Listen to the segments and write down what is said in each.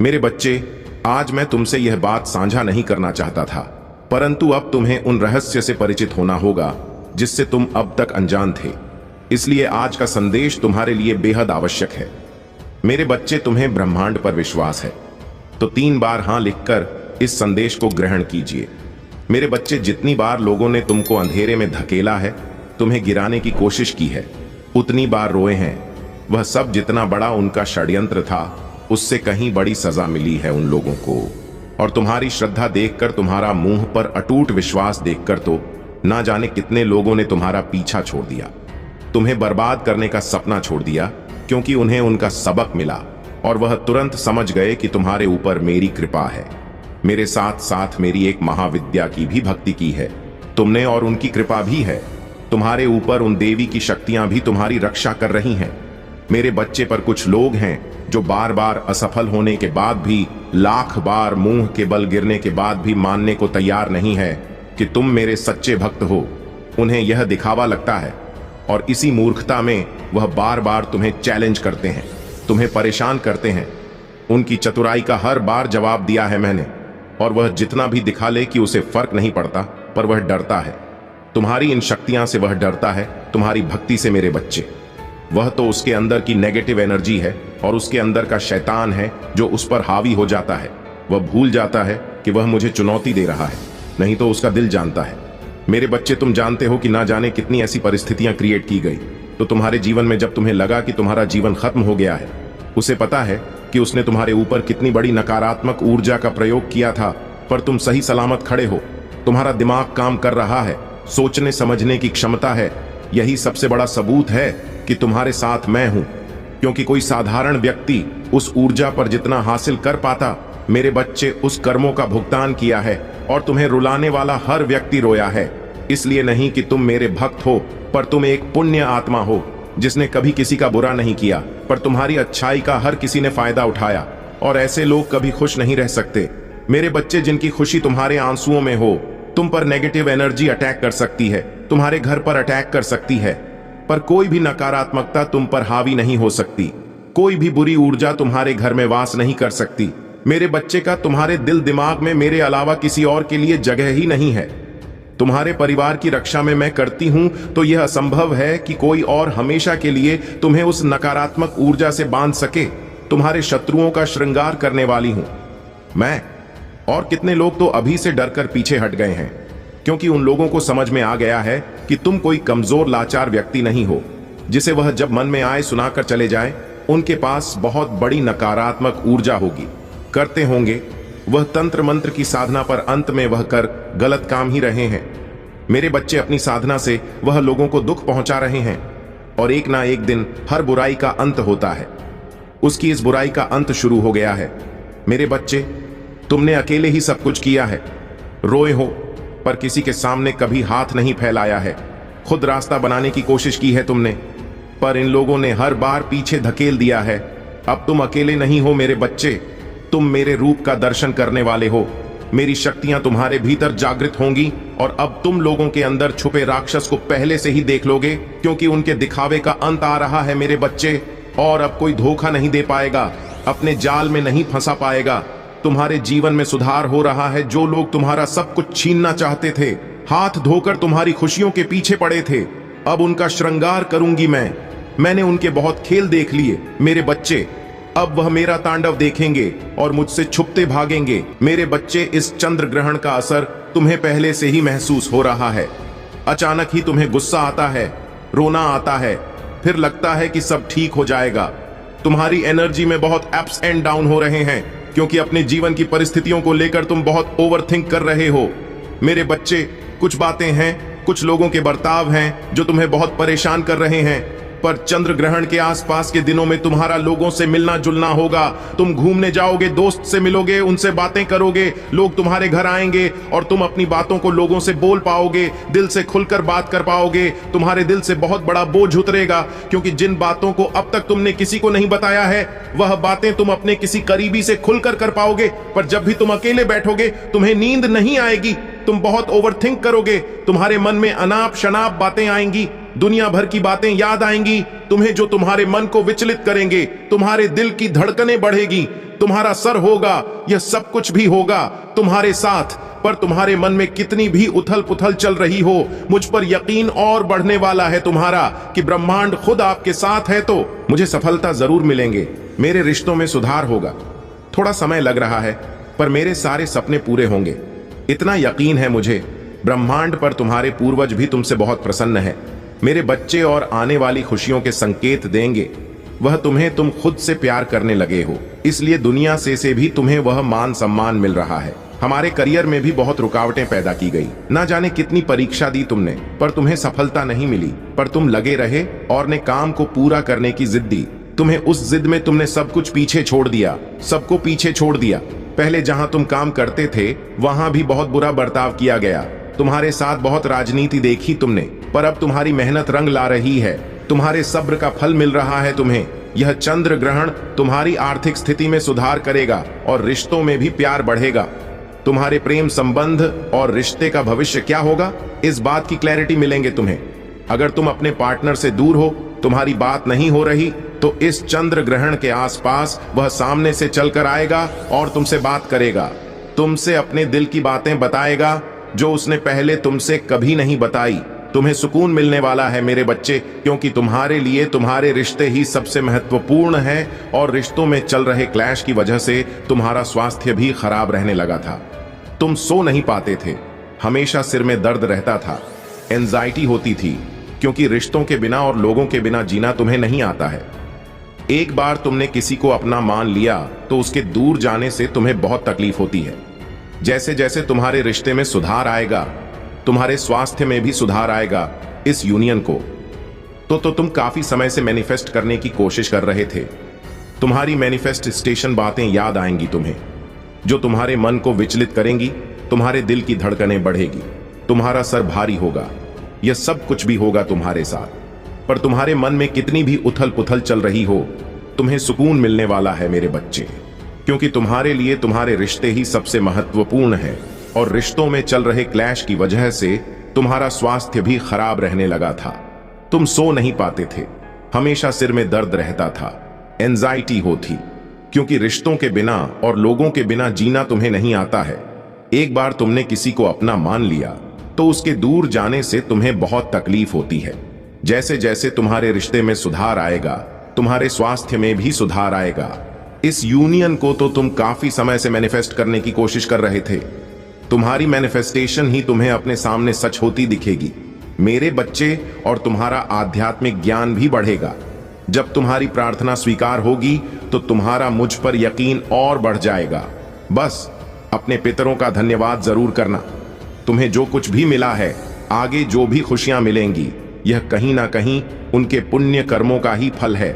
मेरे बच्चे, आज मैं तुमसे यह बात साझा नहीं करना चाहता था, परंतु अब तुम्हें उन रहस्य से परिचित होना होगा जिससे तुम अब तक अनजान थे। इसलिए आज का संदेश तुम्हारे लिए बेहद आवश्यक है। मेरे बच्चे, तुम्हें ब्रह्मांड पर विश्वास है तो 3 बार हां लिखकर इस संदेश को ग्रहण कीजिए। मेरे बच्चे, जितनी बार लोगों ने तुमको अंधेरे में धकेला है, तुम्हें गिराने की कोशिश की है, उतनी बार रोए हैं। वह सब जितना बड़ा उनका षड्यंत्र था, उससे कहीं बड़ी सजा मिली है उन लोगों को। और तुम्हारी श्रद्धा देखकर, तुम्हारा मुंह पर अटूट विश्वास देखकर तो ना जाने कितने लोगों ने तुम्हारा पीछा छोड़ दिया, तुम्हें बर्बाद करने का सपना छोड़ दिया, क्योंकि उन्हें उनका सबक मिला और वह तुरंत समझ गए कि तुम्हारे ऊपर मेरी कृपा है। मेरे साथ साथ मेरी एक महाविद्या की भी भक्ति की है तुमने, और उनकी कृपा भी है। तुम्हारे ऊपर उन देवी की शक्तियां भी तुम्हारी रक्षा कर रही हैं। मेरे बच्चे, पर कुछ लोग हैं जो बार बार असफल होने के बाद भी, लाख बार मुंह के बल गिरने के बाद भी मानने को तैयार नहीं है कि तुम मेरे सच्चे भक्त हो। उन्हें यह दिखावा लगता है और इसी मूर्खता में वह बार बार तुम्हें चैलेंज करते हैं, तुम्हें परेशान करते हैं। उनकी चतुराई का हर बार जवाब दिया है मैंने, और वह जितना भी दिखा ले कि उसे फर्क नहीं पड़ता, पर वह डरता है। तुम्हारी इन शक्तियां से वह डरता है, तुम्हारी भक्ति से मेरे बच्चे। वह तो उसके अंदर की नेगेटिव एनर्जी है और उसके अंदर का शैतान है जो उस पर हावी हो जाता है। वह भूल जाता है कि वह मुझे चुनौती दे रहा है, नहीं तो उसका दिल जानता है। मेरे बच्चे, तुम जानते हो कि ना जाने कितनी ऐसी परिस्थितियां क्रिएट की गई तो तुम्हारे जीवन में, जब तुम्हें लगा कि तुम्हारा जीवन खत्म हो गया है, उसे पता है कि उसने तुम्हारे ऊपर कितनी बड़ी नकारात्मक ऊर्जा का प्रयोग किया था, पर तुम सही सलामत खड़े हो। तुम्हारा दिमाग काम कर रहा है, सोचने समझने की क्षमता है। यही सबसे बड़ा सबूत है कि तुम्हारे साथ मैं हूं, क्योंकि कोई साधारण व्यक्ति उस ऊर्जा पर जितना हासिल कर पाता, मेरे बच्चे, उस कर्मों का भुगतान किया है। और तुम्हें रुलाने वाला हर व्यक्ति रोया है, इसलिए नहीं कि तुम मेरे भक्त हो, पर तुम एक पुण्य आत्मा हो जिसने कभी किसी का बुरा नहीं किया, पर तुम्हारी अच्छाई का हर किसी ने फायदा उठाया। और ऐसे लोग कभी खुश नहीं रह सकते। मेरे बच्चे, जिनकी खुशी तुम्हारे आंसुओं में हो, तुम पर नेगेटिव एनर्जी अटैक कर सकती है, तुम्हारे घर पर अटैक कर सकती है, पर कोई भी नकारात्मकता तुम पर हावी नहीं हो सकती। कोई भी बुरी ऊर्जा तुम्हारे घर में वास नहीं कर सकती। मेरे बच्चे का तुम्हारे दिल दिमाग में मेरे अलावा किसी और के लिए जगह ही नहीं है। तुम्हारे परिवार की रक्षा में मैं करती हूं तो यह असंभव है कि कोई और हमेशा के लिए तुम्हें उस नकारात्मक ऊर्जा से बांध सके। तुम्हारे शत्रुओं का श्रृंगार करने वाली हूं मैं। और कितने लोग तो अभी से डरकर पीछे हट गए हैं, क्योंकि उन लोगों को समझ में आ गया है कि तुम कोई कमजोर लाचार व्यक्ति नहीं हो जिसे वह जब मन में आए सुनाकर चले जाए। उनके पास बहुत बड़ी नकारात्मक ऊर्जा होगी, करते होंगे वह तंत्र मंत्र की साधना, पर अंत में वह कर गलत काम ही रहे हैं। मेरे बच्चे, अपनी साधना से वह लोगों को दुख पहुंचा रहे हैं, और एक ना एक दिन हर बुराई का अंत होता है। उसकी इस बुराई का अंत शुरू हो गया है। मेरे बच्चे, तुमने अकेले ही सब कुछ किया है। रोए हो, पर किसी के सामने कभी हाथ नहीं फैलाया है। खुद रास्ता बनाने की कोशिश की है तुमने, पर इन लोगों ने हर बार पीछे धकेल दिया है। अब तुम अकेले नहीं हो मेरे बच्चे, तुम मेरे रूप का दर्शन करने वाले हो। मेरी शक्तियां तुम्हारे भीतर जागृत होंगी, और अब तुम लोगों के अंदर छुपे राक्षस को पहले से ही देख लोगे, क्योंकि उनके दिखावे का अंत आ रहा है मेरे बच्चे। और अब कोई धोखा नहीं दे पाएगा, अपने जाल में नहीं फंसा पाएगा। तुम्हारे जीवन में सुधार हो रहा है। जो लोग तुम्हारा सब कुछ छीनना चाहते थे, हाथ धोकर तुम्हारी खुशियों के पीछे पड़े थे, अब उनका श्रृंगार करूंगी मैं। मैंने उनके बहुत खेल देख लिए मेरे बच्चे। अब वह मेरा तांडव देखेंगे और मुझसे छुपते भागेंगे। मेरे बच्चे, इस चंद्र ग्रहण का असर तुम्हें पहले से ही महसूस हो रहा है। अचानक ही तुम्हें गुस्सा आता है, रोना आता है, फिर लगता है कि सब ठीक हो जाएगा। तुम्हारी एनर्जी में बहुत अप्स एंड डाउन हो रहे हैं, क्योंकि अपने जीवन की परिस्थितियों को लेकर तुम बहुत ओवरथिंक कर रहे हो। मेरे बच्चे, कुछ बातें हैं, कुछ लोगों के बर्ताव हैं जो तुम्हें बहुत परेशान कर रहे हैं, पर चंद्र ग्रहण के आसपास के दिनों में तुम्हारा लोगों से मिलना जुलना होगा। तुम घूमने जाओगे, दोस्त से मिलोगे, उनसे बातें करोगे, लोग तुम्हारे घर आएंगे और तुम अपनी बातों को लोगों से बोल पाओगे, दिल से खुलकर बात कर पाओगे। तुम्हारे दिल से बहुत बड़ा बोझ उतरेगा, क्योंकि जिन बातों को अब तक तुमने किसी को नहीं बताया है, वह बातें तुम अपने किसी करीबी से खुलकर कर पाओगे। पर जब भी तुम अकेले बैठोगे, तुम्हें नींद नहीं आएगी, तुम बहुत ओवरथिंक करोगे, तुम्हारे मन में अनाप शनाप बातें आएंगी, दुनिया भर की बातें याद आएंगी तुम्हें, जो तुम्हारे मन को विचलित करेंगे। तुम्हारे दिल की धड़कनें बढ़ेगी, तुम्हारा सर होगा, यह सब कुछ भी होगा तुम्हारे साथ। पर तुम्हारे मन में कितनी भी उथल पुथल चल रही हो, मुझ पर यकीन और बढ़ने वाला है तुम्हारा कि ब्रह्मांड खुद आपके साथ है। तो मुझे सफलता जरूर मिलेंगे, मेरे रिश्तों में सुधार होगा। थोड़ा समय लग रहा है पर मेरे सारे सपने पूरे होंगे, इतना यकीन है मुझे। ब्रह्मांड पर तुम्हारे पूर्वज भी तुमसे बहुत प्रसन्न है। मेरे बच्चे और आने वाली खुशियों के संकेत देंगे। वह तुम्हें तुम खुद से प्यार करने लगे हो, इसलिए दुनिया से भी तुम्हें वह मान सम्मान मिल रहा है। हमारे करियर में भी बहुत रुकावटें पैदा की गई, ना जाने कितनी परीक्षा दी तुमने, पर तुम्हें सफलता नहीं मिली। पर तुम लगे रहे और ने काम को पूरा करने की जिद दी। तुम्हें उस जिद में तुमने सब कुछ पीछे छोड़ दिया, सबको पीछे छोड़ दिया। पहले जहां तुम काम करते थे वहां भी बहुत बुरा बर्ताव किया गया, तुम्हारे साथ बहुत राजनीति देखी तुमने। पर अब तुम्हारी मेहनत रंग ला रही है, तुम्हारे सब्र का फल मिल रहा है तुम्हें। यह चंद्र ग्रहण तुम्हारी आर्थिक स्थिति में सुधार करेगा और रिश्तों में भी प्यार बढ़ेगा। तुम्हारे प्रेम संबंध और रिश्ते का भविष्य क्या होगा, इस बात की क्लैरिटी मिलेंगे तुम्हें। अगर तुम अपने पार्टनर से दूर हो, तुम्हारी बात नहीं हो रही, तो इस चंद्र ग्रहण के आसपास वह सामने से चलकर आएगा और तुमसे बात करेगा, तुमसे अपने दिल की बातें बताएगा जो उसने पहले तुमसे कभी नहीं बताई। तुम्हें सुकून मिलने वाला है मेरे बच्चे, क्योंकि तुम्हारे लिए तुम्हारे रिश्ते ही सबसे महत्वपूर्ण है। और रिश्तों में चल रहे क्लैश की वजह से तुम्हारा स्वास्थ्य भी खराब रहने लगा था। तुम सो नहीं पाते थे, हमेशा सिर में दर्द रहता था, एंजाइटी होती थी, क्योंकि रिश्तों के बिना और लोगों के बिना जीना तुम्हें नहीं आता है। एक बार तुमने किसी को अपना मान लिया तो उसके दूर जाने से तुम्हें बहुत तकलीफ होती है। जैसे जैसे तुम्हारे रिश्ते में सुधार आएगा, तुम्हारे स्वास्थ्य में भी सुधार आएगा। इस यूनियन को तो तुम काफी समय से मैनिफेस्ट करने की कोशिश कर रहे थे। तुम्हारी मैनिफेस्टेशन बातें याद आएंगी तुम्हें, जो तुम्हारे मन को विचलित करेंगी। तुम्हारे दिल की धड़कनें बढ़ेगी, तुम्हारा सर भारी होगा, यह सब कुछ भी होगा तुम्हारे साथ। पर तुम्हारे मन में कितनी भी उथल पुथल चल रही हो, तुम्हें सुकून मिलने वाला है मेरे बच्चे, क्योंकि तुम्हारे लिए तुम्हारे रिश्ते ही सबसे महत्वपूर्ण है। और रिश्तों में चल रहे क्लैश की वजह से तुम्हारा स्वास्थ्य भी खराब रहने लगा था। तुम सो नहीं पाते थे, हमेशा सिर में दर्द रहता था, एंजाइटी होती, क्योंकि रिश्तों के बिना और लोगों के बिना जीना तुम्हें नहीं आता है। एक बार तुमने किसी को अपना मान लिया तो उसके दूर जाने से तुम्हें बहुत तकलीफ होती है। जैसे जैसे तुम्हारे रिश्ते में सुधार आएगा, तुम्हारे स्वास्थ्य में भी सुधार आएगा। इस यूनियन को तो तुम काफी समय से मैनिफेस्ट करने की कोशिश कर रहे थे। तुम्हारी मैनिफेस्टेशन ही तुम्हें अपने सामने सच होती दिखेगी मेरे बच्चे, और तुम्हारा आध्यात्मिक ज्ञान भी बढ़ेगा। जब तुम्हारी प्रार्थना स्वीकार होगी तो तुम्हारा मुझ पर यकीन और बढ़ जाएगा। बस अपने पितरों का धन्यवाद जरूर करना। तुम्हें जो कुछ भी मिला है, आगे जो भी खुशियां मिलेंगी, यह कहीं ना कहीं उनके पुण्य कर्मों का ही फल है।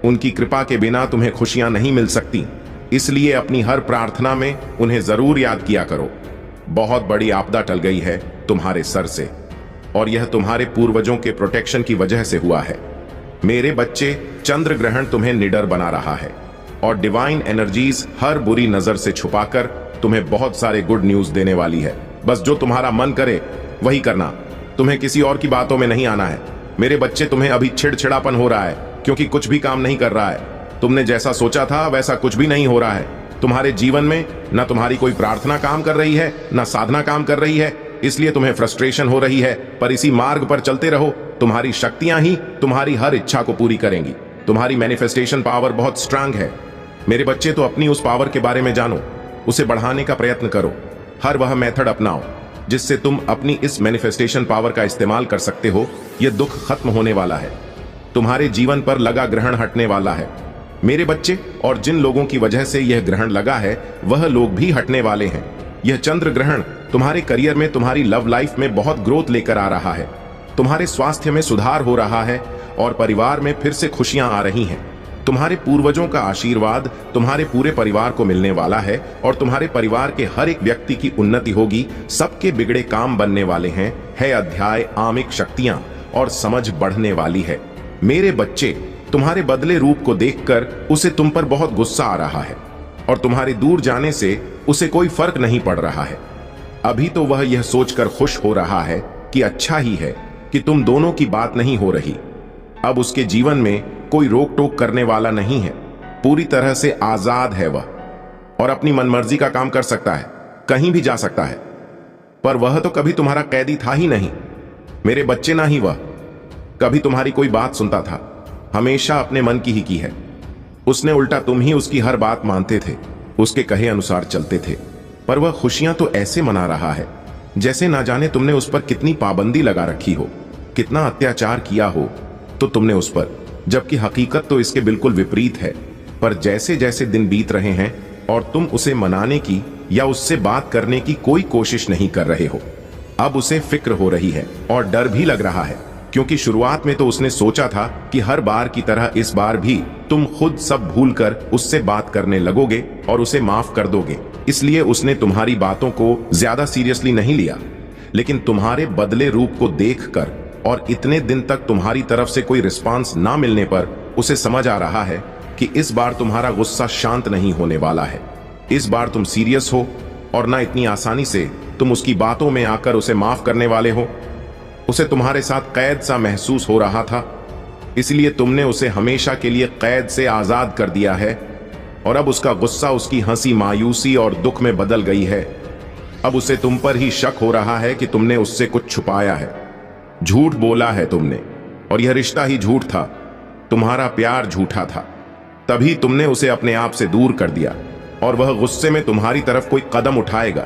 उनकी कृपा के बिना तुम्हें खुशियां नहीं मिल सकती, इसलिए अपनी हर प्रार्थना में उन्हें जरूर याद किया करो। बहुत बड़ी आपदा टल गई है तुम्हारे सर से, और यह तुम्हारे पूर्वजों के प्रोटेक्शन की वजह से हुआ है मेरे बच्चे। चंद्र ग्रहण तुम्हें निडर बना रहा है, और डिवाइन एनर्जीज हर बुरी नजर से छुपाकर तुम्हें बहुत सारे गुड न्यूज देने वाली है। बस जो तुम्हारा मन करे वही करना, तुम्हें किसी और की बातों में नहीं आना है मेरे बच्चे। तुम्हें अभी चिड़चिड़ापन हो रहा है क्योंकि कुछ भी काम नहीं कर रहा है। तुमने जैसा सोचा था वैसा कुछ भी नहीं हो रहा है तुम्हारे जीवन में। ना तुम्हारी कोई प्रार्थना काम कर रही है, ना साधना काम कर रही है, इसलिए तुम्हें फ्रस्ट्रेशन हो रही है। पर इसी मार्ग पर चलते रहो, तुम्हारी शक्तियां ही तुम्हारी हर इच्छा को पूरी करेंगी। तुम्हारी मैनिफेस्टेशन पावर बहुत स्ट्रांग है मेरे बच्चे। तो अपनी उस पावर के बारे में जानो, उसे बढ़ाने का प्रयत्न करो। हर वह मेथड अपनाओ जिससे तुम अपनी इस मैनिफेस्टेशन पावर का इस्तेमाल कर सकते हो। यह दुख खत्म होने वाला है, तुम्हारे जीवन पर लगा ग्रहण हटने वाला है मेरे बच्चे। और जिन लोगों की वजह से यह ग्रहण लगा है, वह लोग भी हटने वाले हैं। यह चंद्र ग्रहण तुम्हारे करियर में, तुम्हारी लव लाइफ में बहुत ग्रोथ लेकर आ रहा है। तुम्हारे स्वास्थ्य में सुधार हो रहा है और परिवार में फिर से खुशियां आ रही हैं। तुम्हारे पूर्वजों का आशीर्वाद तुम्हारे पूरे परिवार को मिलने वाला है, और तुम्हारे परिवार के हर एक व्यक्ति की उन्नति होगी। सबके बिगड़े काम बनने वाले हैं। है अध्याय आमिक शक्तियां और समझ बढ़ने वाली है मेरे बच्चे। तुम्हारे बदले रूप को देखकर उसे तुम पर बहुत गुस्सा आ रहा है, और तुम्हारे दूर जाने से उसे कोई फर्क नहीं पड़ रहा है। अभी तो वह यह सोचकर खुश हो रहा है कि अच्छा ही है कि तुम दोनों की बात नहीं हो रही। अब उसके जीवन में कोई रोक टोक करने वाला नहीं है, पूरी तरह से आजाद है वह। और अपनी मनमर्जी का काम कर सकता है, कहीं भी जा सकता है। पर वह तो कभी तुम्हारा कैदी था ही नहीं। मेरे बच्चे, ना ही वह कभी तुम्हारी कोई बात सुनता था, हमेशा अपने मन की ही की है। उसने उल्टा तुम ही उसकी हर बात मानते थे, उसके कहे अनुसार चलते थे। पर वह खुशियां तो ऐसे मना रहा है जैसे ना जाने तुमने उस पर कितनी पाबंदी लगा रखी हो, कितना अत्याचार किया हो तो तुमने उस पर, जबकि हकीकत तो इसके बिल्कुल विपरीत है। पर जैसे जैसे दिन बीत रहे हैं और तुम उसे मनाने की या उससे बात करने की कोई कोशिश नहीं कर रहे हो, अब उसे फिक्र हो रही है और डर भी लग रहा है, क्योंकि शुरुआत में तो उसने सोचा था कि हर बार की तरह इस बार भी तुम खुद सब भूलकर उससे बात करने लगोगे और उसे माफ कर दोगे। इसलिए उसने तुम्हारी बातों को ज्यादा सीरियसली नहीं लिया। लेकिन तुम्हारे बदले रूप को देखकर और इतने दिन तक तुम्हारी तरफ से कोई रिस्पांस ना मिलने पर उसे समझ आ रहा है कि इस बार तुम्हारा गुस्सा शांत नहीं होने वाला है। इस बार तुम सीरियस हो और ना इतनी आसानी से तुम उसकी बातों में आकर उसे माफ करने वाले हो। उसे तुम्हारे साथ कैद सा महसूस हो रहा था, इसलिए तुमने उसे हमेशा के लिए कैद से आजाद कर दिया है। और अब उसका गुस्सा उसकी हंसी, मायूसी और दुख में बदल गई है। अब उसे तुम पर ही शक हो रहा है कि तुमने उससे कुछ छुपाया है, झूठ बोला है तुमने, और यह रिश्ता ही झूठ था, तुम्हारा प्यार झूठा था। तभी तुमने उसे अपने आप से दूर कर दिया और वह गुस्से में तुम्हारी तरफ कोई कदम उठाएगा,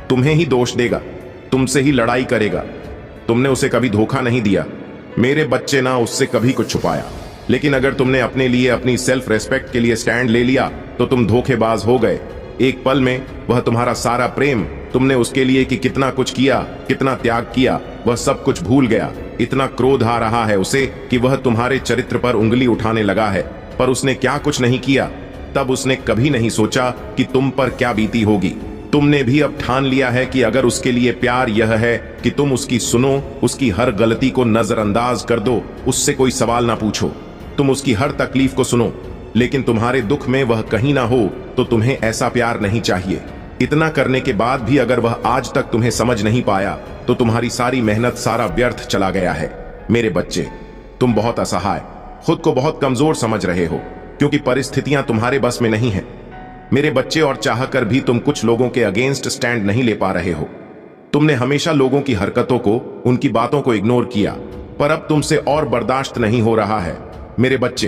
तुम्हें ही दोष देगा, तुमसे ही लड़ाई करेगा। तुमने उसे कभी धोखा नहीं दिया मेरे बच्चे, ना उससे कभी कुछ छुपाया। लेकिन अगर तुमने अपने लिए, अपनी सेल्फ रेस्पेक्ट के लिए स्टैंड ले लिया तो तुम धोखेबाज हो गए। एक पल में वह तुम्हारा सारा प्रेम, तुमने उसके लिए कि कितना कुछ किया, कितना त्याग किया, वह सब कुछ भूल गया। इतना क्रोध आ रहा है उसे कि वह तुम्हारे चरित्र पर उंगली उठाने लगा है। पर उसने क्या कुछ नहीं किया, तब उसने कभी नहीं सोचा कि तुम पर क्या बीती होगी। तुमने भी अब ठान लिया है कि अगर उसके लिए प्यार यह है कि तुम उसकी सुनो, उसकी हर गलती को नजरअंदाज कर दो, उससे कोई सवाल ना पूछो, तुम उसकी हर तकलीफ को सुनो, लेकिन तुम्हारे दुख में वह कहीं ना हो, तो तुम्हें ऐसा प्यार नहीं चाहिए। इतना करने के बाद भी अगर वह आज तक तुम्हें समझ नहीं पाया तो तुम्हारी सारी मेहनत, सारा व्यर्थ चला गया है। मेरे बच्चे, तुम बहुत असहाय, खुद को बहुत कमजोर समझ रहे हो, क्योंकि परिस्थितियां तुम्हारे बस में नहीं है मेरे बच्चे। और चाहकर भी तुम कुछ लोगों के अगेंस्ट स्टैंड नहीं ले पा रहे हो। तुमने हमेशा लोगों की हरकतों को, उनकी बातों को इग्नोर किया, पर अब तुमसे और बर्दाश्त नहीं हो रहा है मेरे बच्चे।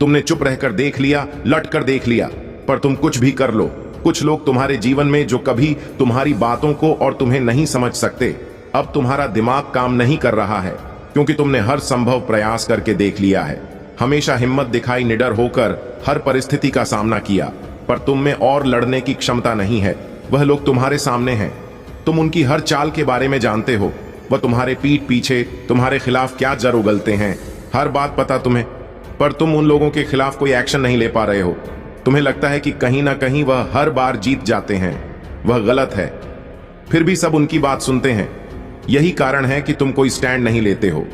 तुमने चुप रहकर देख लिया, लट कर देख लिया, पर तुम कुछ भी कर लो, कुछ लोग तुम्हारे जीवन में जो कभी तुम्हारी बातों को और तुम्हें नहीं समझ सकते, अब तुम्हारा दिमाग काम नहीं कर रहा है, क्योंकि तुमने हर संभव प्रयास करके देख लिया है। हमेशा हिम्मत दिखाई, निडर होकर हर परिस्थिति का सामना किया, पर तुम में और लड़ने की क्षमता नहीं है। वह लोग तुम्हारे सामने हैं, तुम उनकी हर चाल के बारे में जानते हो। वह तुम्हारे पीठ पीछे तुम्हारे खिलाफ क्या जर उगलते हैं, हर बात पता तुम्हें, पर तुम उन लोगों के खिलाफ कोई एक्शन नहीं ले पा रहे हो। तुम्हें लगता है कि कहीं ना कहीं वह हर बार जीत जाते हैं। वह गलत है, फिर भी सब उनकी बात सुनते हैं। यही कारण है कि तुम कोई स्टैंड नहीं लेते हो,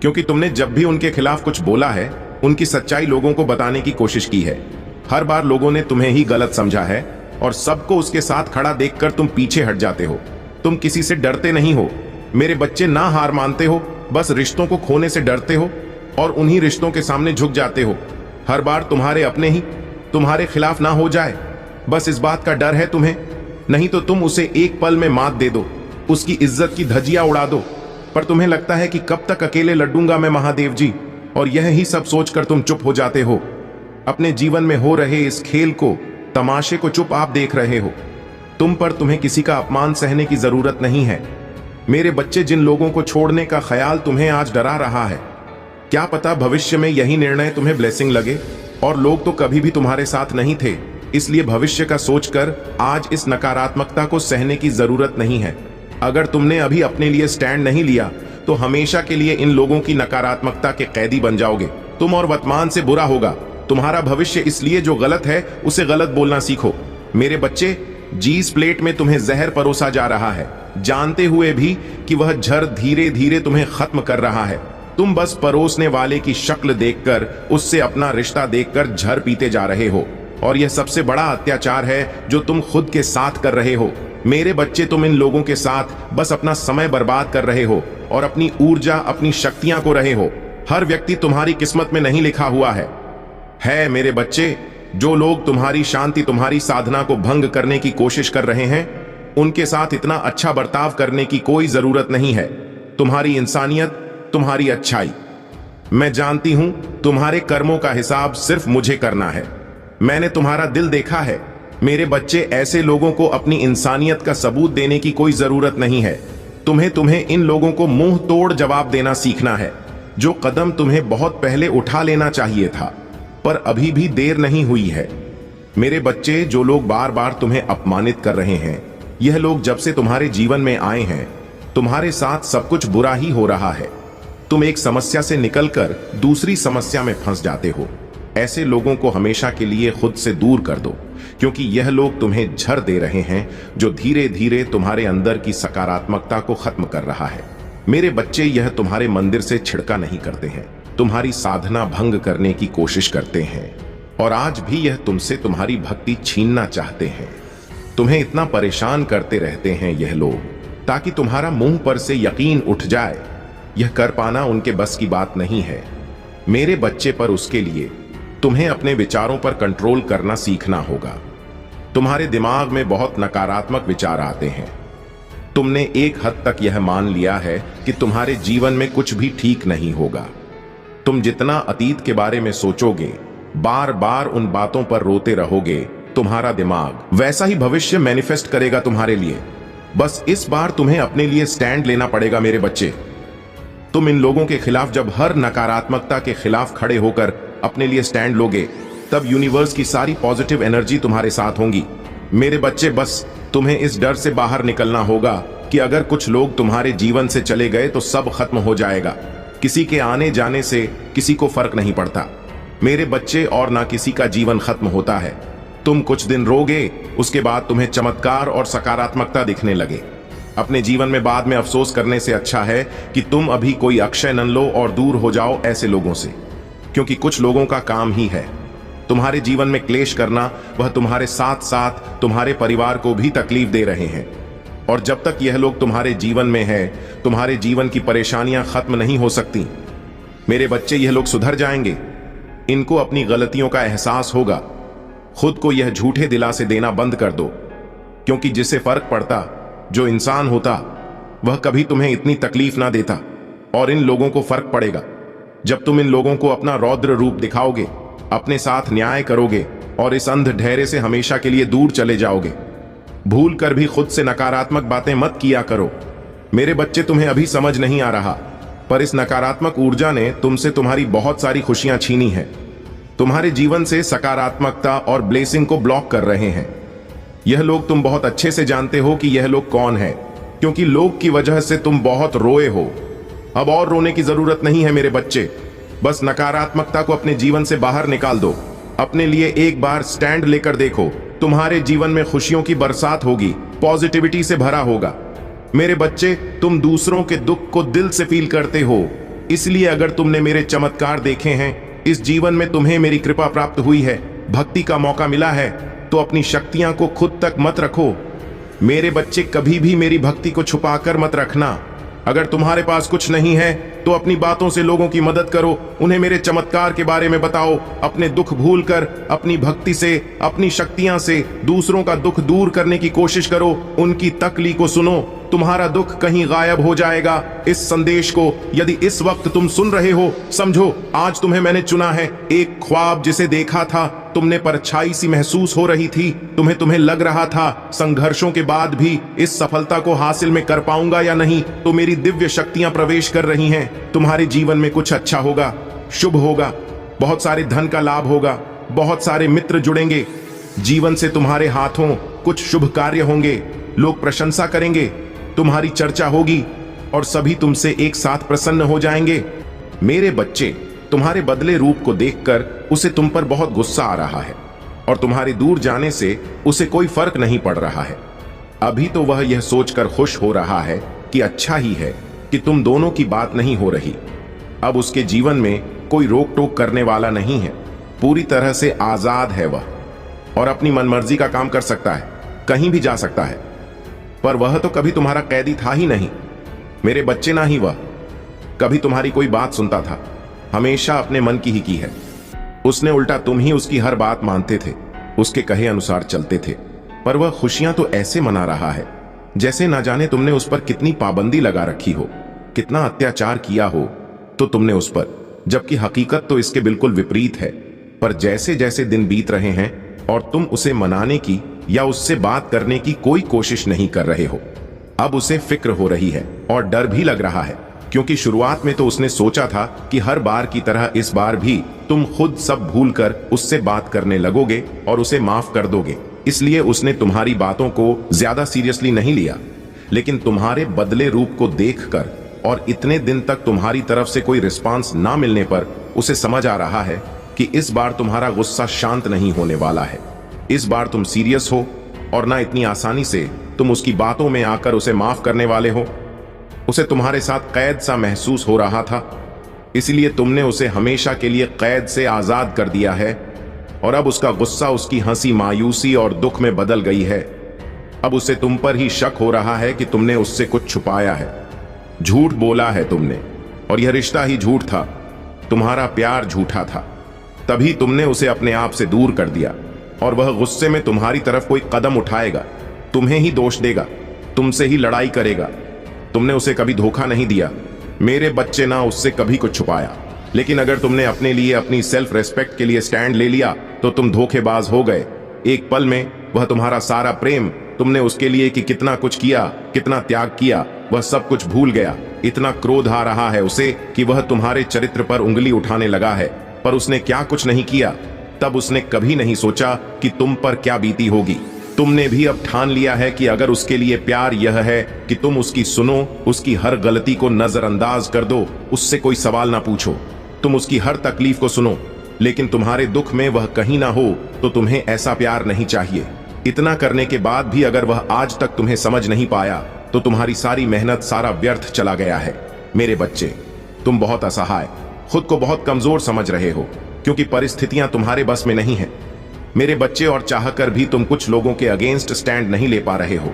क्योंकि तुमने जब भी उनके खिलाफ कुछ बोला है, उनकी सच्चाई लोगों को बताने की कोशिश की है। हर बार लोगों ने तुम्हें ही गलत समझा है और सबको उसके साथ खड़ा देखकर तुम पीछे हट जाते हो। तुम किसी से डरते नहीं हो मेरे बच्चे, ना हार मानते हो, बस रिश्तों को खोने से डरते हो और उन्हीं रिश्तों के सामने झुक जाते हो। हर बार तुम्हारे अपने ही तुम्हारे खिलाफ ना हो जाए, बस इस बात का डर है तुम्हें, नहीं तो तुम उसे एक पल में मात दे दो, उसकी इज्जत की धज्जियां उड़ा दो। पर तुम्हें लगता है कि कब तक अकेले लड़ूंगा मैं महादेव जी, और यह ही सब सोचकर तुम चुप हो जाते हो। अपने जीवन में हो रहे इस खेल को, तमाशे को चुप आप देख रहे हो। तुम पर तुम्हें किसी का अपमान सहने की जरूरत नहीं है मेरे बच्चे। जिन लोगों को छोड़ने का ख्याल तुम्हें आज डरा रहा है, क्या पता भविष्य में यही निर्णय तुम्हें ब्लेसिंग लगे। और लोग तो कभी भी तुम्हारे साथ नहीं थे, इसलिए भविष्य का सोचकर आज इस नकारात्मकता को सहने की जरूरत नहीं है। अगर तुमने अभी अपने लिए स्टैंड नहीं लिया तो हमेशा के लिए इन लोगों की नकारात्मकता के कैदी बन जाओगे। तुम और वर्तमान से बुरा होगा तुम्हारा भविष्य, इसलिए जो गलत है उसे गलत बोलना सीखो मेरे बच्चे। जीस प्लेट में तुम्हें जहर परोसा जा रहा है, जानते हुए भी कि वह जहर धीरे धीरे तुम्हें खत्म कर रहा है। तुम बस परोसने वाले की शक्ल देखकर, उससे अपना रिश्ता देखकर जहर पीते जा रहे हो। और यह सबसे बड़ा अत्याचार है जो तुम खुद के साथ कर रहे हो मेरे बच्चे। तुम इन लोगों के साथ बस अपना समय बर्बाद कर रहे हो और अपनी ऊर्जा, अपनी शक्तियां को रहे हो। हर व्यक्ति तुम्हारी किस्मत में नहीं लिखा हुआ है मेरे बच्चे। जो लोग तुम्हारी शांति, तुम्हारी साधना को भंग करने की कोशिश कर रहे हैं, उनके साथ इतना अच्छा बर्ताव करने की कोई जरूरत नहीं है। तुम्हारी इंसानियत, तुम्हारी अच्छाई, मैं जानती हूं तुम्हारे कर्मों का हिसाब सिर्फ मुझे करना है। मैंने तुम्हारा दिल देखा है। मेरे बच्चे, ऐसे लोगों को अपनी इंसानियत का सबूत देने की कोई जरूरत नहीं है। तुम्हें इन लोगों को मुंह तोड़ जवाब देना सीखना है। जो कदम तुम्हें बहुत पहले उठा लेना चाहिए था, पर अभी भी देर नहीं हुई है। मेरे बच्चे, जो लोग बार बार तुम्हें अपमानित कर रहे हैं, यह लोग जब से तुम्हारे जीवन में आए हैं, तुम्हारे साथ सब कुछ बुरा ही हो रहा है। तुम एक समस्या से निकलकर दूसरी समस्या में फंस जाते हो। ऐसे लोगों को हमेशा के लिए खुद से दूर कर दो, क्योंकि यह लोग तुम्हें झर दे रहे हैं, जो धीरे धीरे तुम्हारे अंदर की सकारात्मकता को खत्म कर रहा है। मेरे बच्चे, यह तुम्हारे मंदिर से छिड़का नहीं करते हैं, तुम्हारी साधना भंग करने की कोशिश करते हैं, और आज भी यह तुमसे तुम्हारी भक्ति छीनना चाहते हैं। तुम्हें इतना परेशान करते रहते हैं यह लोग, ताकि तुम्हारा मुंह पर से यकीन उठ जाए। यह कर पाना उनके बस की बात नहीं है मेरे बच्चे, पर उसके लिए तुम्हें अपने विचारों पर कंट्रोल करना सीखना होगा। तुम्हारे दिमाग में बहुत नकारात्मक विचार आते हैं। तुमने एक हद तक यह मान लिया है कि तुम्हारे जीवन में कुछ भी ठीक नहीं होगा। तुम जितना अतीत के बारे में सोचोगे, बार बार उन बातों पर रोते रहोगे, तुम्हारा दिमाग वैसा ही भविष्य मैनिफेस्ट करेगा तुम्हारे लिए। बस इस बार तुम्हें अपने लिए स्टैंड लेना पड़ेगा मेरे बच्चे। तुम इन लोगों के खिलाफ जब हर नकारात्मकता के खिलाफ खड़े होकर अपने लिए स्टैंड लोगे, तब यूनिवर्स की सारी पॉजिटिव एनर्जी तुम्हारे साथ होंगी। मेरे बच्चे, बस तुम्हें इस डर से बाहर निकलना होगा कि अगर कुछ लोग तुम्हारे जीवन से चले गए तो सब खत्म हो जाएगा। किसी के आने जाने से किसी को फर्क नहीं पड़ता मेरे बच्चे, और ना किसी का जीवन खत्म होता है। तुम कुछ दिन रोगे, उसके बाद तुम्हें चमत्कार और सकारात्मकता दिखने लगे। अपने जीवन में बाद में अफसोस करने से अच्छा है कि तुम अभी कोई अक्षय न लो और दूर हो जाओ ऐसे लोगों से, क्योंकि कुछ लोगों का काम ही है तुम्हारे जीवन में क्लेश करना। वह तुम्हारे साथ साथ तुम्हारे परिवार को भी तकलीफ दे रहे हैं, और जब तक यह लोग तुम्हारे जीवन में है, तुम्हारे जीवन की परेशानियां खत्म नहीं हो सकती। मेरे बच्चे, यह लोग सुधर जाएंगे। इनको अपनी गलतियों का एहसास होगा। खुद को यह झूठे दिलासे देना बंद कर दो, क्योंकि जिससे फर्क पड़ता, जो इंसान होता, वह कभी तुम्हें इतनी तकलीफ ना देता। और इन लोगों को फर्क पड़ेगा जब तुम इन लोगों को अपना रौद्र रूप दिखाओगे, अपने साथ न्याय करोगे और इस अंध ढेरे से हमेशा के लिए दूर चले जाओगे। भूल कर भी खुद से नकारात्मक बातें मत किया करो। मेरे बच्चे, तुम्हें अभी समझ नहीं आ रहा, पर इस नकारात्मक ऊर्जा ने तुमसे तुम्हारी बहुत सारी खुशियां छीनी हैं। तुम्हारे जीवन से सकारात्मकता और ब्लेसिंग को ब्लॉक कर रहे हैं। यह लोग, तुम बहुत अच्छे से जानते हो कि यह लोग कौन है, क्योंकि लोग की वजह से तुम बहुत रोए हो। अब और रोने की जरूरत नहीं है मेरे बच्चे। बस नकारात्मकता को अपने जीवन से बाहर निकाल दो। अपने लिए एक बार स्टैंड लेकर देखो। तुम्हारे जीवन में खुशियों की बरसात होगी, पॉजिटिविटी से भरा होगा। मेरे बच्चे, तुम दूसरों के दुख को दिल से फील करते हो, इसलिए अगर तुमने मेरे चमत्कार देखे हैं, इस जीवन में तुम्हें मेरी कृपा प्राप्त हुई है, भक्ति का मौका मिला है, तो अपनी शक्तियां को खुद तक मत रखो। मेरे बच्चे, कभी भी मेरी भक्ति को छुपाकर मत रखना। अगर तुम्हारे पास कुछ नहीं है तो अपनी बातों से लोगों की मदद करो, उन्हें मेरे चमत्कार के बारे में बताओ। अपने दुख भूलकर अपनी भक्ति से, अपनी शक्तियां से दूसरों का दुख दूर करने की कोशिश करो। उनकी तकलीफ को सुनो, तुम्हारा दुख कहीं गायब हो जाएगा। इस संदेश को यदि इस वक्त तुम सुन रहे हो, समझो आज तुम्हें मैंने चुना है। एक ख्वाब जिसे देखा था तुमने, परछाई सी महसूस हो रही थी। तुम्हें लग रहा था संघर्षों के बाद भी इस सफलता को हासिल में कर पाऊंगा या नहीं, तो मेरी दिव्य शक्तियां प्रवेश कर रही हैं। तुम्हारे जीवन में कुछ अच्छा होगा, शुभ होगा, बहुत सारे धन का लाभ होगा, बहुत सारे मित्र जुड़ेंगे। जीवन से तुम्हारे हाथों कुछ शुभ कार्य होंगे, लोग प्रशंसा करेंगे, तुम्हारी चर्चा होगी और सभी तुमसे एक साथ प्रसन्न हो जाएंगे। मेरे बच्चे, तुम्हारे बदले रूप को देखकर उसे तुम पर बहुत गुस्सा आ रहा है, और तुम्हारे दूर जाने से उसे कोई फर्क नहीं पड़ रहा है। अभी तो वह यह सोचकर खुश हो रहा है कि अच्छा ही है कि तुम दोनों की बात नहीं हो रही। अब उसके जीवन में कोई रोक टोक करने वाला नहीं है, पूरी तरह से आजाद है वह, और अपनी मनमर्जी का काम कर सकता है, कहीं भी जा सकता है। पर वह तो कभी तुम्हारा कैदी था ही नहीं मेरे बच्चे, ना ही वह कभी तुम्हारी कोई बात सुनता था, हमेशा अपने मन की ही की है। उसने उल्टा तुम ही उसकी हर बात मानते थे, उसके कहे अनुसार चलते थे। पर वह खुशियां तो ऐसे मना रहा है जैसे ना जाने तुमने उस पर कितनी पाबंदी लगा रखी हो, कितना अत्याचार किया हो तो तुमने उस पर, जबकि हकीकत तो इसके बिल्कुल विपरीत है। पर जैसे जैसे दिन बीत रहे हैं और तुम उसे मनाने की या उससे बात करने की कोई कोशिश नहीं कर रहे हो, अब उसे फिक्र हो रही है और डर भी लग रहा है, क्योंकि शुरुआत में तो उसने सोचा था कि हर बार की तरह इस बार भी तुम खुद सब भूलकर उससे बात करने लगोगे और उसे माफ कर दोगे, इसलिए उसने तुम्हारी बातों को ज्यादा सीरियसली नहीं लिया। लेकिन तुम्हारे बदले रूप को देखकर और इतने दिन तक तुम्हारी तरफ से कोई रिस्पांस ना मिलने पर उसे समझ आ रहा है कि इस बार तुम्हारा गुस्सा शांत नहीं होने वाला है। इस बार तुम सीरियस हो और ना इतनी आसानी से तुम उसकी बातों में आकर उसे माफ करने वाले हो। उसे तुम्हारे साथ कैद सा महसूस हो रहा था, इसलिए तुमने उसे हमेशा के लिए कैद से आजाद कर दिया है और अब उसका गुस्सा उसकी हंसी मायूसी और दुख में बदल गई है। अब उसे तुम पर ही शक हो रहा है कि तुमने उससे कुछ छुपाया है, झूठ बोला है तुमने, और यह रिश्ता ही झूठ था, तुम्हारा प्यार झूठा था। तभी तुमने उसे अपने आप से दूर कर दिया और वह गुस्से में तुम्हारी तरफ कोई कदम उठाएगा, तुम्हें ही दोष देगा, तुमसे ही लड़ाई करेगा। तुमने उसे कभी धोखा नहीं दिया मेरे बच्चे, ना उससे कभी कुछ छुपाया। लेकिन अगर तुमने अपने लिए, अपनी सेल्फ रेस्पेक्ट के लिए स्टैंड ले लिया तो तुम धोखेबाज हो गए। एक पल में वह तुम्हारा सारा प्रेम, तुमने उसके लिए कि कितना कुछ किया, कितना त्याग किया, वह सब कुछ भूल गया। इतना क्रोध आ रहा है उसे कि वह तुम्हारे चरित्र पर उंगली उठाने लगा है, पर उसने क्या कुछ नहीं किया। तब उसने कभी नहीं सोचा कि तुम पर क्या बीती होगी। तुमने भी अब ठान लिया है कि अगर उसके लिए प्यार यह है कि तुम उसकी सुनो, उसकी हर गलती को नजरअंदाज कर दो, उससे कोई सवाल ना पूछो, तुम उसकी हर तकलीफ को सुनो, लेकिन तुम्हारे दुख में वह कहीं ना हो, तो तुम्हें ऐसा प्यार नहीं चाहिए। इतना करने के बाद भी अगर वह आज तक तुम्हें समझ नहीं पाया तो तुम्हारी सारी मेहनत, सारा व्यर्थ चला गया है। मेरे बच्चे, तुम बहुत असहाय, खुद को बहुत कमजोर समझ रहे हो क्योंकि परिस्थितियां तुम्हारे बस में नहीं है। मेरे बच्चे, और चाहकर भी तुम कुछ लोगों के अगेंस्ट स्टैंड नहीं ले पा रहे हो।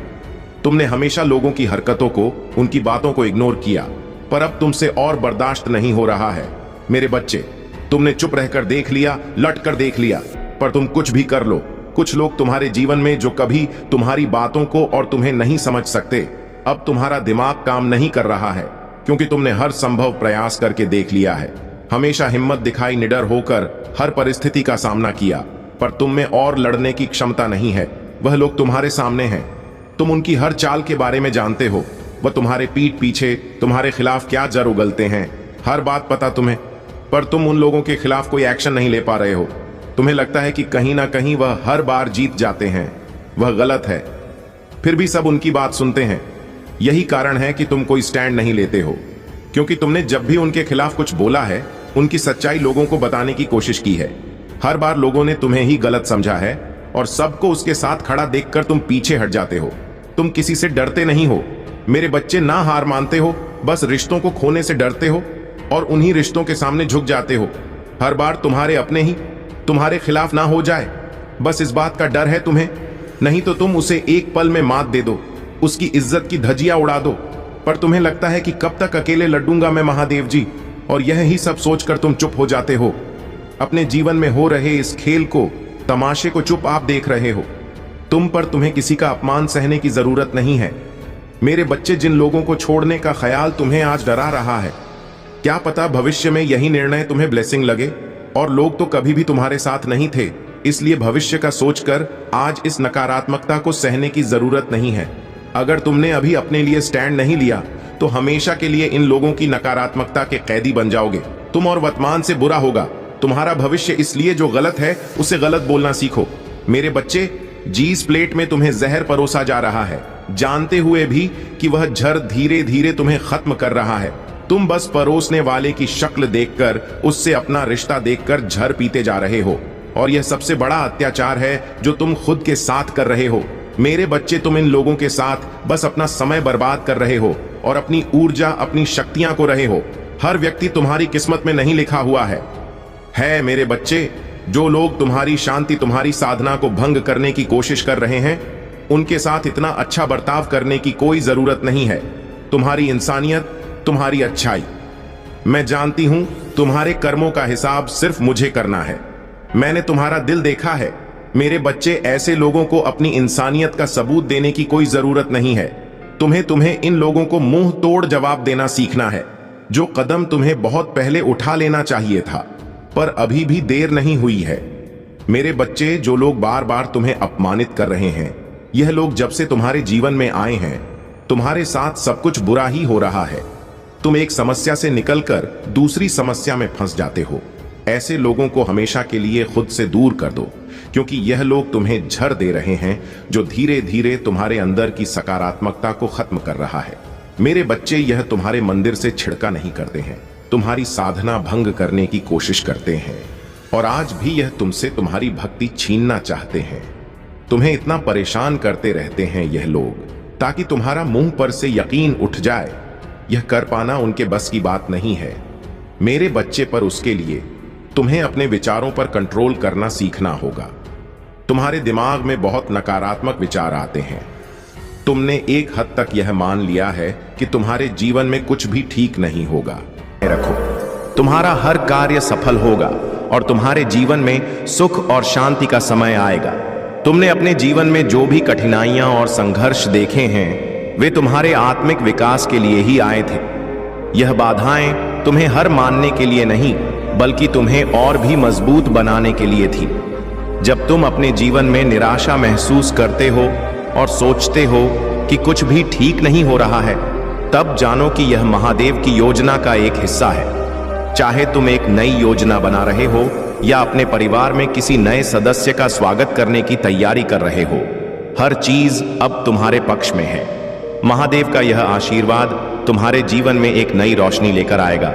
तुमने हमेशा लोगों की हरकतों को, उनकी बातों को इग्नोर किया, पर अब तुमसे और बर्दाश्त नहीं हो रहा है। मेरे बच्चे, तुमने चुप रहकर देख लिया, लट कर देख लिया, पर तुम कुछ भी कर लो, कुछ लोग तुम्हारे जीवन में जो कभी तुम्हारी बातों को और तुम्हें नहीं समझ सकते, अब तुम्हारा दिमाग काम नहीं कर रहा है क्योंकि तुमने हर संभव प्रयास करके देख लिया है। हमेशा हिम्मत दिखाई, निडर होकर हर परिस्थिति का सामना किया, पर तुम में और लड़ने की क्षमता नहीं है। वह लोग तुम्हारे सामने हैं, तुम उनकी हर चाल के बारे में जानते हो। वह तुम्हारे पीठ पीछे तुम्हारे खिलाफ क्या जर उगलते हैं, हर बात पता तुम्हें, पर तुम उन लोगों के खिलाफ कोई एक्शन नहीं ले पा रहे हो। तुम्हें लगता है कि कहीं ना कहीं वह हर बार जीत जाते हैं। वह गलत है, फिर भी सब उनकी बात सुनते हैं। यही कारण है कि तुम कोई स्टैंड नहीं लेते हो, क्योंकि तुमने जब भी उनके खिलाफ कुछ बोला है, उनकी सच्चाई लोगों को बताने की कोशिश की है। हर बार लोगों ने तुम्हें ही गलत समझा है और सबको उसके साथ खड़ा देखकर तुम पीछे हट जाते हो। तुम किसी से डरते नहीं हो मेरे बच्चे, ना हार मानते हो, बस रिश्तों को खोने से डरते हो और उन्हीं रिश्तों के सामने झुक जाते हो। हर बार तुम्हारे अपने ही तुम्हारे खिलाफ ना हो जाए, बस इस बात का डर है तुम्हें, नहीं तो तुम उसे एक पल में मात दे दो, उसकी इज्जत की धज्जियां उड़ा दो। पर तुम्हें लगता है कि कब तक अकेले लड़ूंगा मैं महादेव जी, और यह ही सब सोचकर तुम चुप हो जाते हो। अपने जीवन में हो रहे इस खेल को, तमाशे को चुप आप देख रहे हो। तुम पर तुम्हें किसी का अपमान सहने की जरूरत नहीं है। मेरे बच्चे, जिन लोगों को छोड़ने का ख्याल तुम्हें आज डरा रहा है, क्या पता भविष्य में यही निर्णय तुम्हें ब्लेसिंग लगे। और लोग तो कभी भी तुम्हारे साथ नहीं थे, इसलिए भविष्य का सोचकर आज इस नकारात्मकता को सहने की जरूरत नहीं है। अगर तुमने अभी अपने लिए स्टैंड नहीं लिया तो हमेशा के लिए इन लोगों की नकारात्मकता के कैदी बन जाओगे। तुम और वर्तमान से बुरा होगा तुम्हारा भविष्य, इसलिए जो गलत है उसे गलत बोलना सीखो। मेरे बच्चे, जीस प्लेट में तुम्हें जहर परोसा जा रहा है, जानते हुए भी कि वह जहर धीरे धीरे तुम्हें खत्म कर रहा है। तुम बस परोसने वाले की शक्ल देखकर, उससे अपना रिश्ता देखकर जहर पीते जा रहे हो, और यह सबसे बड़ा अत्याचार है जो तुम खुद के साथ कर रहे हो। मेरे बच्चे, तुम इन लोगों के साथ बस अपना समय बर्बाद कर रहे हो और अपनी ऊर्जा, अपनी शक्तियां को रहे हो। हर व्यक्ति तुम्हारी किस्मत में नहीं लिखा हुआ है मेरे बच्चे। जो लोग तुम्हारी शांति, तुम्हारी साधना को भंग करने की कोशिश कर रहे हैं, उनके साथ इतना अच्छा बर्ताव करने की कोई जरूरत नहीं है। तुम्हारी इंसानियत, तुम्हारी अच्छाई, मैं जानती हूं तुम्हारे कर्मों का हिसाब सिर्फ मुझे करना है। मैंने तुम्हारा दिल देखा है। मेरे बच्चे, ऐसे लोगों को अपनी इंसानियत का सबूत देने की कोई जरूरत नहीं है। तुम्हें इन लोगों को मुंह तोड़ जवाब देना सीखना है। जो कदम तुम्हें बहुत पहले उठा लेना चाहिए था, पर अभी भी देर नहीं हुई है। मेरे बच्चे, जो लोग बार बार तुम्हें अपमानित कर रहे हैं, यह लोग जब से तुम्हारे जीवन में आए हैं, तुम्हारे साथ सब कुछ बुरा ही हो रहा है। तुम एक समस्या से निकलकर दूसरी समस्या में फंस जाते हो। ऐसे लोगों को हमेशा के लिए खुद से दूर कर दो, क्योंकि यह लोग तुम्हें झर दे रहे हैं, जो धीरे धीरे तुम्हारे अंदर की सकारात्मकता को खत्म कर रहा है। मेरे बच्चे, यह तुम्हारे मंदिर से छिड़का नहीं करते हैं, तुम्हारी साधना भंग करने की कोशिश करते हैं, और आज भी यह तुमसे तुम्हारी भक्ति छीनना चाहते हैं। तुम्हें इतना परेशान करते रहते हैं यह लोग, ताकि तुम्हारा मुंह पर से यकीन उठ जाए। यह कर पाना उनके बस की बात नहीं है मेरे बच्चे, पर उसके लिए तुम्हें अपने विचारों पर कंट्रोल करना सीखना होगा। तुम्हारे दिमाग में बहुत नकारात्मक विचार आते हैं। तुमने एक हद तक यह मान लिया है कि तुम्हारे जीवन में कुछ भी ठीक नहीं होगा। रखो, तुम्हारा हर कार्य सफल होगा और तुम्हारे जीवन में सुख और शांति का समय आएगा। तुमने अपने जीवन में जो भी कठिनाइयां और संघर्ष देखे हैं, वे तुम्हारे आत्मिक विकास के लिए ही आए थे। यह बाधाएं तुम्हें हर मानने के लिए नहीं, बल्कि तुम्हें और भी मजबूत बनाने के लिए थी। जब तुम अपने जीवन में निराशा महसूस करते हो और सोचते हो कि कुछ भी ठीक नहीं हो रहा है, तब जानो कि यह महादेव की योजना का एक हिस्सा है। चाहे तुम एक नई योजना बना रहे हो या अपने परिवार में किसी नए सदस्य का स्वागत करने की तैयारी कर रहे हो, हर चीज अब तुम्हारे पक्ष में है। महादेव का यह आशीर्वाद तुम्हारे जीवन में एक नई रोशनी लेकर आएगा,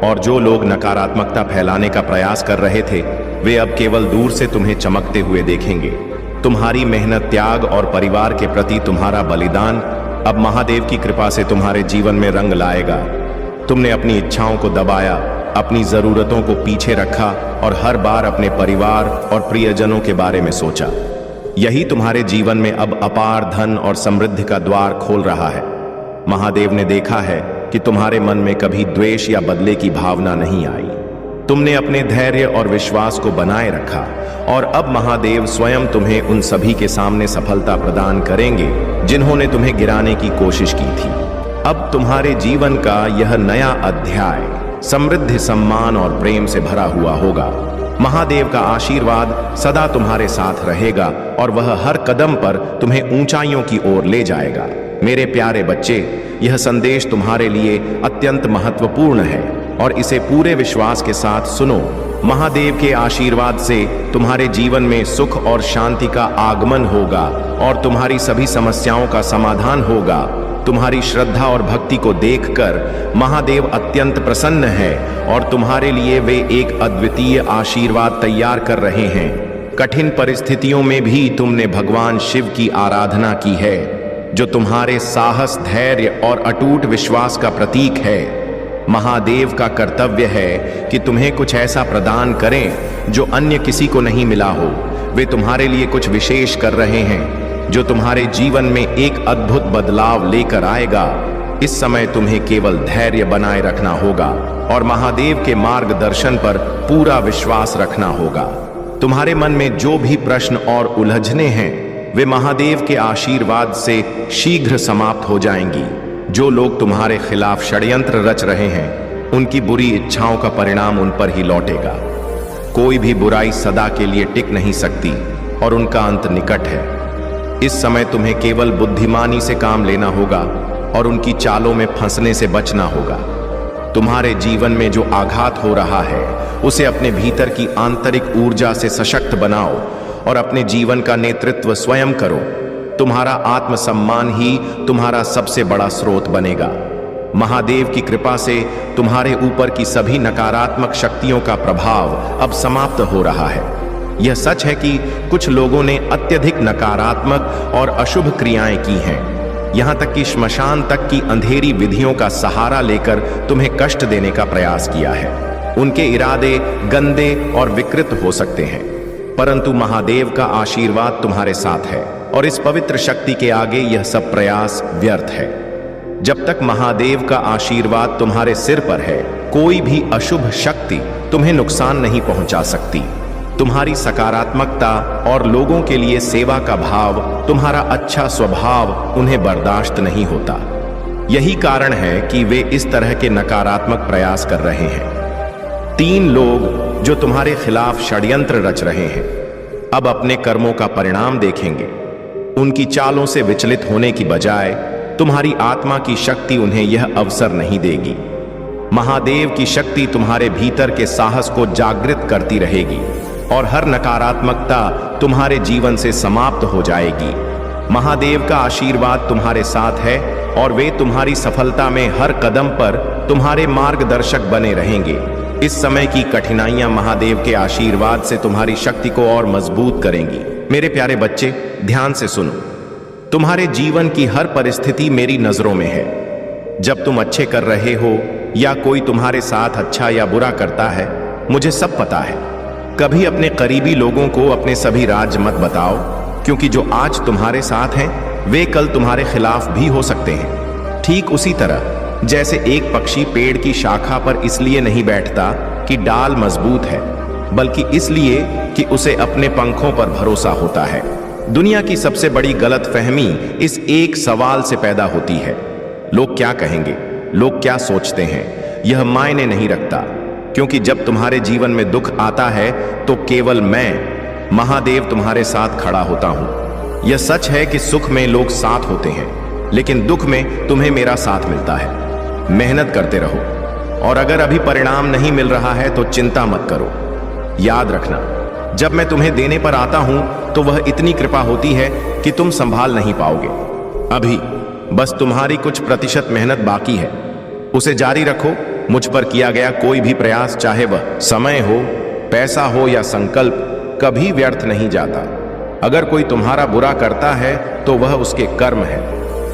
और जो लोग नकारात्मकता फैलाने का प्रयास कर रहे थे, वे अब केवल दूर से तुम्हें चमकते हुए देखेंगे। तुम्हारी मेहनत, त्याग और परिवार के प्रति तुम्हारा बलिदान अब महादेव की कृपा से तुम्हारे जीवन में रंग लाएगा। तुमने अपनी इच्छाओं को दबाया, अपनी जरूरतों को पीछे रखा और हर बार अपने परिवार और प्रियजनों के बारे में सोचा। यही तुम्हारे जीवन में अब अपार धन और समृद्धि का द्वार खोल रहा है। महादेव ने देखा है कि तुम्हारे मन में कभी द्वेष या बदले की भावना नहीं आई। तुमने अपने धैर्य और विश्वास को बनाए रखा, और अब महादेव स्वयं तुम्हें उन सभी के सामने सफलता प्रदान करेंगे जिन्होंने तुम्हें गिराने की कोशिश की थी। अब तुम्हारे जीवन का यह नया अध्याय समृद्धि, सम्मान और प्रेम से भरा हुआ होगा। महादेव का आशीर्वाद सदा तुम्हारे साथ रहेगा और वह हर कदम पर तुम्हें ऊंचाइयों की ओर ले जाएगा। मेरे प्यारे बच्चे, यह संदेश तुम्हारे लिए अत्यंत महत्वपूर्ण है और इसे पूरे विश्वास के साथ सुनो। महादेव के आशीर्वाद से तुम्हारे जीवन में सुख और शांति का आगमन होगा और तुम्हारी सभी समस्याओं का समाधान होगा। तुम्हारी श्रद्धा और भक्ति को देखकर महादेव अत्यंत प्रसन्न है और तुम्हारे लिए वे एक अद्वितीय आशीर्वाद तैयार कर रहे हैं। कठिन परिस्थितियों में भी तुमने भगवान शिव की आराधना की है, जो तुम्हारे साहस, धैर्य और अटूट विश्वास का प्रतीक है। महादेव का कर्तव्य है कि तुम्हें कुछ ऐसा प्रदान करें जो अन्य किसी को नहीं मिला हो। वे तुम्हारे लिए कुछ विशेष कर रहे हैं जो तुम्हारे जीवन में एक अद्भुत बदलाव लेकर आएगा। इस समय तुम्हें केवल धैर्य बनाए रखना होगा और महादेव के मार्गदर्शन पर पूरा विश्वास रखना होगा। तुम्हारे मन में जो भी प्रश्न और उलझने हैं, वे महादेव के आशीर्वाद से शीघ्र समाप्त हो जाएंगी। जो लोग तुम्हारे खिलाफ षड्यंत्र रच रहे हैं, उनकी बुरी इच्छाओं का परिणाम उन पर ही लौटेगा। कोई भी बुराई सदा के लिए टिक नहीं सकती और उनका अंत निकट है। इस समय तुम्हें केवल बुद्धिमानी से काम लेना होगा और उनकी चालों में फंसने से बचना होगा। तुम्हारे जीवन में जो आघात हो रहा है, उसे अपने भीतर की आंतरिक ऊर्जा से सशक्त बनाओ और अपने जीवन का नेतृत्व स्वयं करो। तुम्हारा आत्मसम्मान ही तुम्हारा सबसे बड़ा स्रोत बनेगा। महादेव की कृपा से तुम्हारे ऊपर की सभी नकारात्मक शक्तियों का प्रभाव अब समाप्त हो रहा है। यह सच है कि कुछ लोगों ने अत्यधिक नकारात्मक और अशुभ क्रियाएं की हैं, यहां तक कि श्मशान तक की अंधेरी विधियों का सहारा लेकर तुम्हें कष्ट देने का प्रयास किया है। उनके इरादे गंदे और विकृत हो सकते हैं, परंतु महादेव का आशीर्वाद तुम्हारे साथ है और इस पवित्र शक्ति के आगे यह सब प्रयास व्यर्थ है। जब तक महादेव का आशीर्वाद तुम्हारे सिर पर है, कोई भी अशुभ शक्ति तुम्हें नुकसान नहीं पहुंचा सकती। तुम्हारी सकारात्मकता और लोगों के लिए सेवा का भाव, तुम्हारा अच्छा स्वभाव उन्हें बर्दाश्त नहीं होता। यही कारण है कि वे इस तरह के नकारात्मक प्रयास कर रहे हैं। 3 लोग जो तुम्हारे खिलाफ षड्यंत्र रच रहे हैं, अब अपने कर्मों का परिणाम देखेंगे। उनकी चालों से विचलित होने की बजाय तुम्हारी आत्मा की शक्ति उन्हें यह अवसर नहीं देगी। महादेव की शक्ति तुम्हारे भीतर के साहस को जागृत करती रहेगी और हर नकारात्मकता तुम्हारे जीवन से समाप्त हो जाएगी। महादेव का आशीर्वाद तुम्हारे साथ है और वे तुम्हारी सफलता में हर कदम पर तुम्हारे मार्गदर्शक बने रहेंगे। इस समय की कठिनाइयां महादेव के आशीर्वाद से तुम्हारी शक्ति को और मजबूत करेंगी। मेरे प्यारे बच्चे, ध्यान से सुनो। तुम्हारे जीवन की हर परिस्थिति मेरी नजरों में है। जब तुम अच्छे कर रहे हो या कोई तुम्हारे साथ अच्छा या बुरा करता है, मुझे सब पता है। कभी अपने करीबी लोगों को अपने सभी राज मत बताओ, क्योंकि जो आज तुम्हारे साथ हैं वे कल तुम्हारे खिलाफ भी हो सकते हैं। ठीक उसी तरह जैसे एक पक्षी पेड़ की शाखा पर इसलिए नहीं बैठता कि डाल मजबूत है, बल्कि इसलिए कि उसे अपने पंखों पर भरोसा होता है। दुनिया की सबसे बड़ी गलतफहमी इस एक सवाल से पैदा होती है, लोग क्या कहेंगे, लोग क्या सोचते हैं। यह मायने नहीं रखता, क्योंकि जब तुम्हारे जीवन में दुख आता है तो केवल मैं, महादेव, तुम्हारे साथ खड़ा होता हूं। यह सच है कि सुख में लोग साथ होते हैं, लेकिन दुख में तुम्हें मेरा साथ मिलता है। मेहनत करते रहो और अगर अभी परिणाम नहीं मिल रहा है तो चिंता मत करो। याद रखना, जब मैं तुम्हें देने पर आता हूं तो वह इतनी कृपा होती है कि तुम संभाल नहीं पाओगे। अभी बस तुम्हारी कुछ प्रतिशत मेहनत बाकी है, उसे जारी रखो। मुझ पर किया गया कोई भी प्रयास, चाहे वह समय हो, पैसा हो या संकल्प, कभी व्यर्थ नहीं जाता। अगर कोई तुम्हारा बुरा करता है तो वह उसके कर्म है,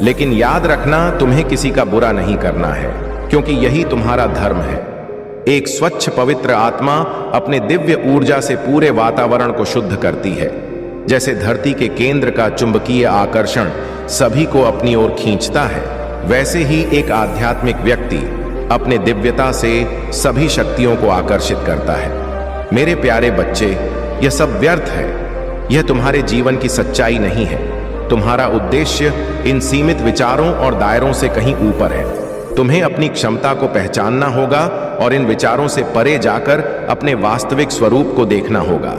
लेकिन याद रखना, तुम्हें किसी का बुरा नहीं करना है, क्योंकि यही तुम्हारा धर्म है। एक स्वच्छ पवित्र आत्मा अपने दिव्य ऊर्जा से पूरे वातावरण को शुद्ध करती है। जैसे धरती के केंद्र का चुंबकीय आकर्षण सभी को अपनी ओर खींचता है, वैसे ही एक आध्यात्मिक व्यक्ति अपने दिव्यता से सभी शक्तियों को आकर्षित करता है। मेरे प्यारे बच्चे, यह सब व्यर्थ है। यह तुम्हारे जीवन की सच्चाई नहीं है। तुम्हारा उद्देश्य इन सीमित विचारों और दायरों से कहीं ऊपर है। तुम्हें अपनी क्षमता को पहचानना होगा और इन विचारों से परे जाकर अपने वास्तविक स्वरूप को देखना होगा।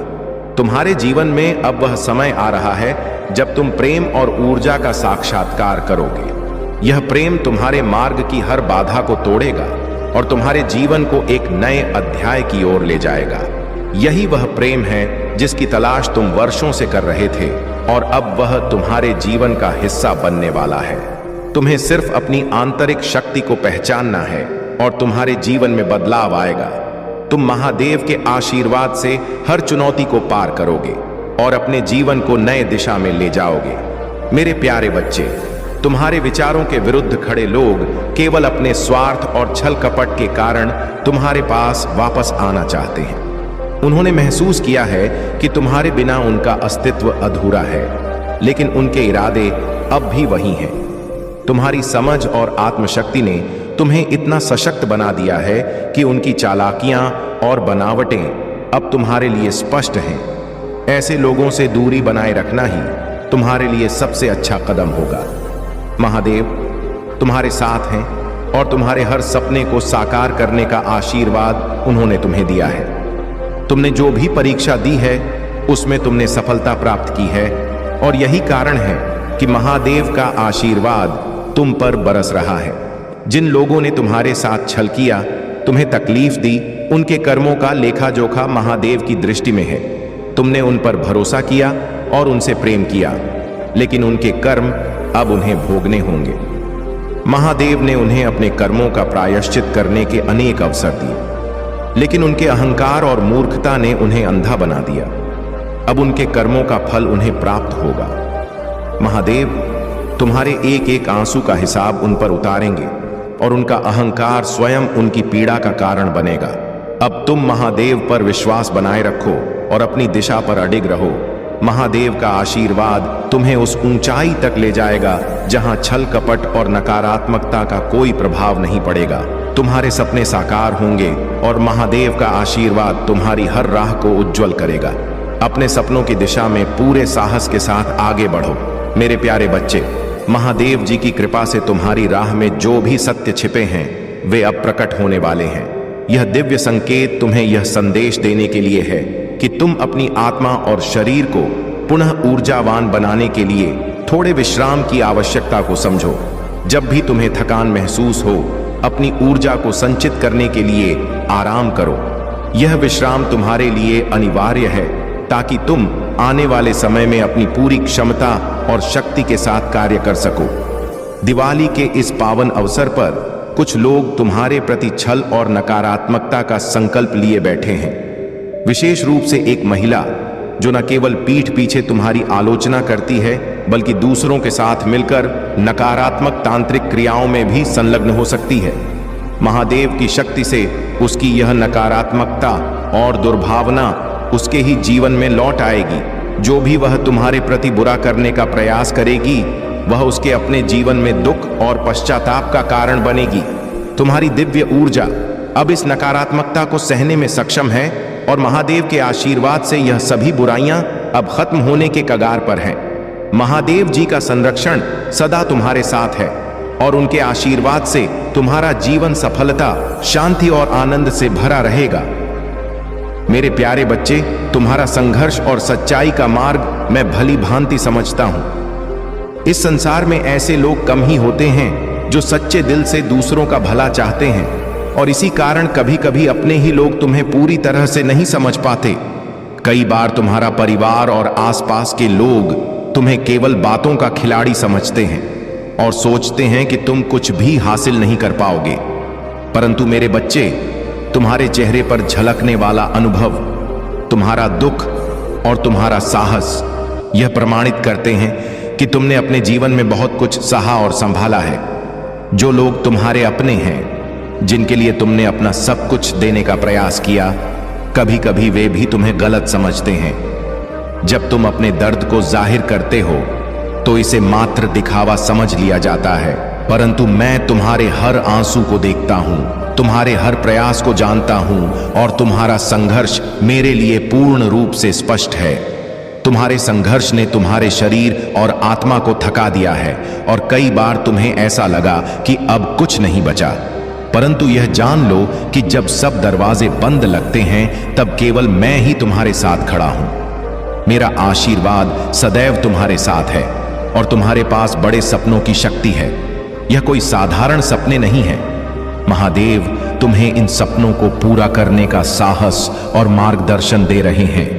तुम्हारे जीवन में अब वह समय आ रहा है जब तुम प्रेम और ऊर्जा का साक्षात्कार करोगे। यह प्रेम तुम्हारे मार्ग की हर बाधा को तोड़ेगा और तुम्हारे जीवन को एक नए अध्याय की ओर ले जाएगा। यही वह प्रेम है जिसकी तलाश तुम वर्षों से कर रहे थे और अब वह तुम्हारे जीवन का हिस्सा बनने वाला है। तुम्हें सिर्फ अपनी आंतरिक शक्ति को पहचानना है और तुम्हारे जीवन में बदलाव आएगा। तुम महादेव के आशीर्वाद से हर चुनौती को पार करोगे और अपने जीवन को नए दिशा में ले जाओगे। मेरे प्यारे बच्चे, तुम्हारे विचारों के विरुद्ध खड़े लोग केवल अपने स्वार्थ और छल कपट के कारण तुम्हारे पास वापस आना चाहते हैं। उन्होंने महसूस किया है कि तुम्हारे बिना उनका अस्तित्व अधूरा है, लेकिन उनके इरादे अब भी वही हैं। तुम्हारी समझ और आत्मशक्ति ने तुम्हें इतना सशक्त बना दिया है कि उनकी चालाकियां और बनावटें अब तुम्हारे लिए स्पष्ट हैं। ऐसे लोगों से दूरी बनाए रखना ही तुम्हारे लिए सबसे अच्छा कदम होगा। महादेव तुम्हारे साथ हैं और तुम्हारे हर सपने को साकार करने का आशीर्वाद उन्होंने तुम्हें दिया है। तुमने जो भी परीक्षा दी है उसमें तुमने सफलता प्राप्त की है और यही कारण है कि महादेव का आशीर्वाद तुम पर बरस रहा है। जिन लोगों ने तुम्हारे साथ छल किया, तुम्हें तकलीफ दी, उनके कर्मों का लेखा जोखा महादेव की दृष्टि में है। तुमने उन पर भरोसा किया और उनसे प्रेम किया, लेकिन उनके कर्म अब उन्हें भोगने होंगे। महादेव ने उन्हें अपने कर्मों का प्रायश्चित करने के अनेक अवसर दिए, लेकिन उनके अहंकार और मूर्खता ने उन्हें अंधा बना दिया। अब उनके कर्मों का फल उन्हें प्राप्त होगा। महादेव तुम्हारे एक एक आंसू का हिसाब उन पर उतारेंगे और उनका अहंकार स्वयं उनकी पीड़ा का कारण बनेगा। अब तुम महादेव पर विश्वास बनाए रखो और अपनी दिशा पर अडिग रहो। महादेव का आशीर्वाद तुम्हें उस ऊंचाई तक ले जाएगा जहां छल कपट और नकारात्मकता का कोई प्रभाव नहीं पड़ेगा। तुम्हारे सपने साकार होंगे और महादेव का आशीर्वाद तुम्हारी हर राह को उज्जवल करेगा। अपने सपनों की दिशा में पूरे साहस के साथ आगे बढ़ो। मेरे प्यारे बच्चे, महादेव जी की कृपा से तुम्हारी राह में जो भी सत्य छिपे हैं वे अब प्रकट होने वाले हैं। यह दिव्य संकेत तुम्हें यह संदेश देने के लिए है कि तुम अपनी आत्मा और शरीर को पुनः ऊर्जावान बनाने के लिए थोड़े विश्राम की आवश्यकता को समझो। जब भी तुम्हें थकान महसूस हो, अपनी ऊर्जा को संचित करने के लिए आराम करो। यह विश्राम तुम्हारे लिए अनिवार्य है ताकि तुम आने वाले समय में अपनी पूरी क्षमता और शक्ति के साथ कार्य कर सको। दिवाली के इस पावन अवसर पर कुछ लोग तुम्हारे प्रति छल और नकारात्मकता का संकल्प लिए बैठे हैं। विशेष रूप से एक महिला जो न केवल पीठ पीछे तुम्हारी आलोचना करती है बल्कि दूसरों के साथ मिलकर नकारात्मक तांत्रिक क्रियाओं में भी संलग्न हो सकती है। महादेव की शक्ति से उसकी यह नकारात्मकता और दुर्भावना उसके ही जीवन में लौट आएगी। जो भी वह तुम्हारे प्रति बुरा करने का प्रयास करेगी वह उसके अपने जीवन में दुख और पश्चाताप का कारण बनेगी। तुम्हारी दिव्य ऊर्जा अब इस नकारात्मकता को सहने में सक्षम है और महादेव के आशीर्वाद से यह सभी बुराइयां अब खत्म होने के कगार पर हैं। महादेव जी का संरक्षण सदा तुम्हारे साथ है और उनके आशीर्वाद से तुम्हारा जीवन सफलता, शांति और आनंद से भरा रहेगा। मेरे प्यारे बच्चे, तुम्हारा संघर्ष और सच्चाई का मार्ग मैं भली भांति समझता हूं। इस संसार में ऐसे लोग कम ही होते हैं जो सच्चे दिल से दूसरों का भला चाहते हैं और इसी कारण कभी कभी अपने ही लोग तुम्हें पूरी तरह से नहीं समझ पाते। कई बार तुम्हारा परिवार और आसपास के लोग तुम्हें केवल बातों का खिलाड़ी समझते हैं और सोचते हैं कि तुम कुछ भी हासिल नहीं कर पाओगे। परंतु मेरे बच्चे, तुम्हारे चेहरे पर झलकने वाला अनुभव, तुम्हारा दुख और तुम्हारा साहस यह प्रमाणित करते हैं कि तुमने अपने जीवन में बहुत कुछ सहा और संभाला है। जो लोग तुम्हारे अपने हैं, जिनके लिए तुमने अपना सब कुछ देने का प्रयास किया, कभी कभी वे भी तुम्हें गलत समझते हैं। जब तुम अपने दर्द को जाहिर करते हो तो इसे मात्र दिखावा समझ लिया जाता है, परंतु मैं तुम्हारे हर आंसू को देखता हूं, तुम्हारे हर प्रयास को जानता हूं और तुम्हारा संघर्ष मेरे लिए पूर्ण रूप से स्पष्ट है। तुम्हारे संघर्ष ने तुम्हारे शरीर और आत्मा को थका दिया है और कई बार तुम्हें ऐसा लगा कि अब कुछ नहीं बचा। परंतु यह जान लो कि जब सब दरवाजे बंद लगते हैं तब केवल मैं ही तुम्हारे साथ खड़ा हूं। मेरा आशीर्वाद सदैव तुम्हारे साथ है और तुम्हारे पास बड़े सपनों की शक्ति है। यह कोई साधारण सपने नहीं है। महादेव तुम्हें इन सपनों को पूरा करने का साहस और मार्गदर्शन दे रहे हैं।